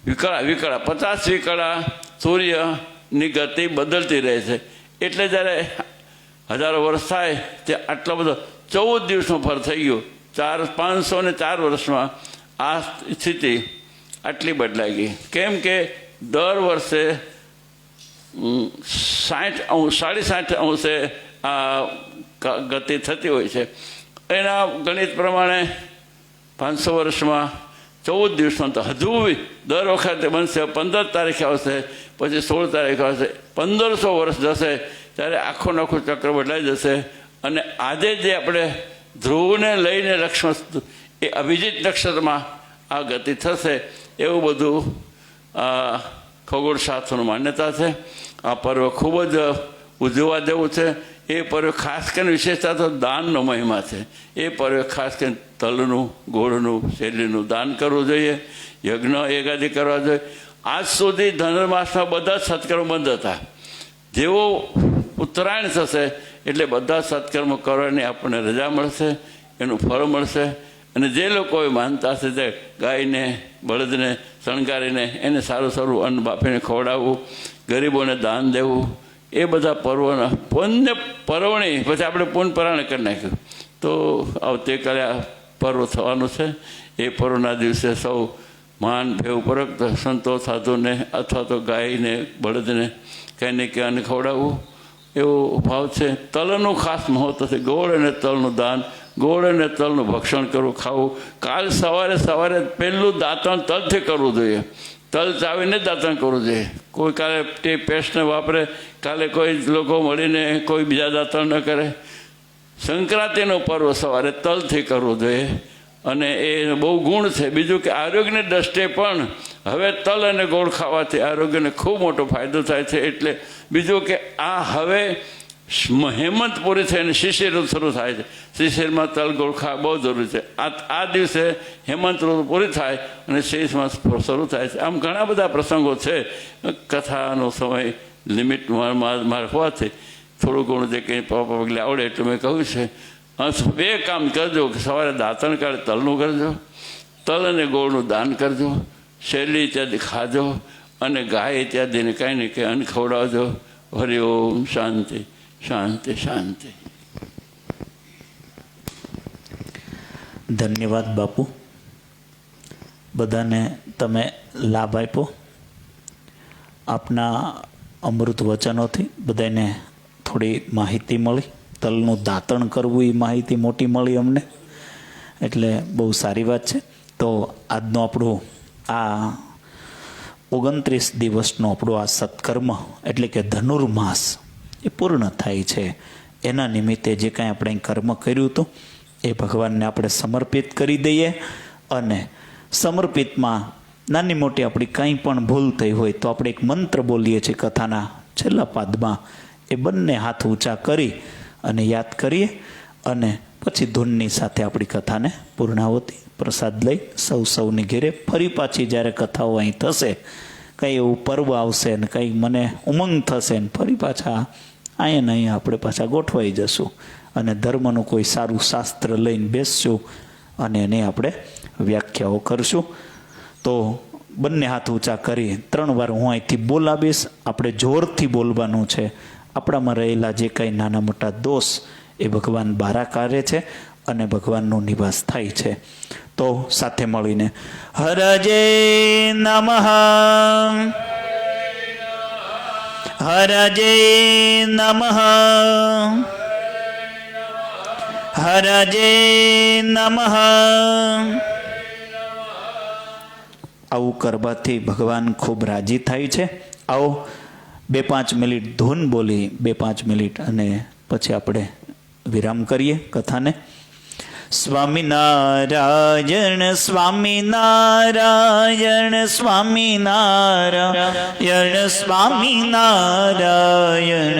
50 વિકળા સૂર્યની ગતિ બદલતી રહે છે. એટલે જ્યારે હજારો વર્ષ થાય ત્યાં આટલો બધો 14 દિવસમાં ફર થઈ ગયો. 504 વર્ષમાં આ સ્થિતિ આટલી બદલાઈ ગઈ. કેમ કે દર વર્ષે 60 અંશે આ ગતિ થતી હોય છે. એના ગણિત પ્રમાણે 500 વર્ષમાં 14 દિવસમાં તો હજુ દર વખતે બનશે. 15 તારીખે આવશે, પછી 16 તારીખે આવશે. 1500 વર્ષ જશે ત્યારે આખું ચક્ર બદલાઈ જશે. અને આજે જે આપણે ધ્રુવને લઈને લક્ષ્મણ એ અભિજીત નક્ષત્રમાં આ ગતિ થશે એવું બધું ખગોળશાસ્ત્રની માન્યતા છે. આ પર્વ ખૂબ જ ઉજવવા જેવું છે. એ પર્વ ખાસ કરીને વિશેષતા તો દાનનો મહિમા છે. એ પર્વ ખાસ કરીને તલનું, ગોળનું, શેરડીનું દાન કરવું જોઈએ, યજ્ઞ એકાદી કરવા જોઈએ. આજ સુધી ધનુર્માસમાં બધા જ સત્કર્મ બંધ હતા. જેવો ઉત્તરાયણ થશે એટલે બધા સત્કર્મ કરવાની આપણને રજા મળશે, એનું ફળ મળશે. અને જે લોકોએ માનતા હશે તે ગાયને, બળદને શણગારીને એને સારું સારું અન્ન બાપીને ખવડાવવું, ગરીબોને દાન દેવું, એ બધા પર્વોના પુણ્ય પર્વણી પછી આપણે પૂન પરાયણ કરી નાખ્યું. તો આવતીકાલે આ પર્વ થવાનું છે. એ પર્વના દિવસે સૌ માન ભેવપૂર્વક સંતો સાધુને અથવા તો ગાયને, બળદને કંઈ ને કંઈ અન્ન ખવડાવવું એવો ભાવ છે. તલનું ખાસ મહત્વ છે. ગોળ અને તલનું દાન, ગોળ અને તલનું ભક્ષણ કરવું, ખાવું. કાલ સવારે પહેલું દાંતણ તલથી કરવું જોઈએ. તલ ચાવીને દાંતણ કરવું જોઈએ. કોઈ કાલે તે પેસ્ટને વાપરે, કાલે કોઈ લોકો મળીને કોઈ બીજા દાંતણ ન કરે. સંક્રાંતિનું પર્વ સવારે તલથી કરવું જોઈએ અને એ બહુ ગુણ છે. બીજું કે આરોગ્યની દ્રષ્ટિએ પણ હવે તલ અને ગોળ ખાવાથી આરોગ્યને ખૂબ મોટો ફાયદો થાય છે. એટલે બીજું કે આ હવે હેમંત પૂરી થઈને શિશિર ઋતુ શરૂ થાય છે. શિશિરમાં તલ ગોળ ખાવા બહુ જરૂરી છે. આ દિવસે હેમંત ઋતુ પૂરી થાય અને શેષ માસ શરૂ થાય છે. આમ ઘણા બધા પ્રસંગો છે. કથાનો સમય લિમિટ માર હોવાથી થોડું ઘણું જે કંઈ પગલે આવડે એટલું મેં કહ્યું છે. બે કામ કરજો કે સવારે દાંતણ કાઢે તલનું કરજો, તલ અને ગોળનું દાન કરજો, શેરડી ઇત્યાદિ ખાજો અને ગાય ઇત્યાદિને કાંઈ ને કંઈ અન્ન ખવડાવજો. હરિ ઓમ શાંતિ. શાંતિ શાંતિ. ધન્યવાદ બાપુ, બધાને તમે લાભ આપ્યો. આપના અમૃત વચનોથી બધાને થોડી માહિતી મળી. તલનું દાંતણ કરવું એ માહિતી મોટી મળી અમને, એટલે બહુ સારી વાત છે. તો આજનો આપણું આ 29 દિવસનો આપણો આ સત્કર્મ એટલે કે ધનુર્માસ એ પૂર્ણ થાય છે. એના નિમિત્તે જે કાંઈ આપણે કર્મ કર્યું હતું એ ભગવાનને આપણે સમર્પિત કરી દઈએ. અને સમર્પિતમાં નાની મોટી આપણી કંઈ પણ ભૂલ થઈ હોય તો આપણે એક મંત્ર બોલીએ છીએ કથાના છેલ્લા પાદમાં. એ બંને હાથ ઊંચા કરી અને યાદ કરીએ અને પછી ધૂનની સાથે આપણી કથાને પૂર્ણાવતી પ્રસાદ લઈ સૌની ઘેરે ફરી પાછી જ્યારે કથાઓ અહીં થશે, કંઈ એવું પર્વ આવશે ને કંઈ મને ઉમંગ થશે ને ફરી પાછા અહીંયા અહીંયા આપણે પાછા ગોઠવાઈ જશું અને ધર્મનું કોઈ સારું શાસ્ત્ર લઈને બેસશું અને એને આપણે વ્યાખ્યાઓ કરશું. તો બંને હાથ ઊંચા કરી 3 વાર હું અહીંથી બોલાવીશ. આપણે જોરથી બોલવાનું છે. આપણામાં રહેલા જે કંઈ નાના મોટા દોષ એ ભગવાન બારા કાઢે છે અને ભગવાનનો નિવાસ થાય છે. તો સાથે મળીને હરજે નમઃ, હરજે નમઃ, હરજે નમઃ. આવું કરવાથી ભગવાન ખૂબ રાજી થાય છે. આવો 2-5 મિનિટ ધૂન બોલી 2-5 મિનિટ અને પછી આપણે વિરામ કરીએ કથાને. સ્વામિનારાયણ સ્વામિનારાયણ સ્વામિનારાયણ સ્વામિનારાયણ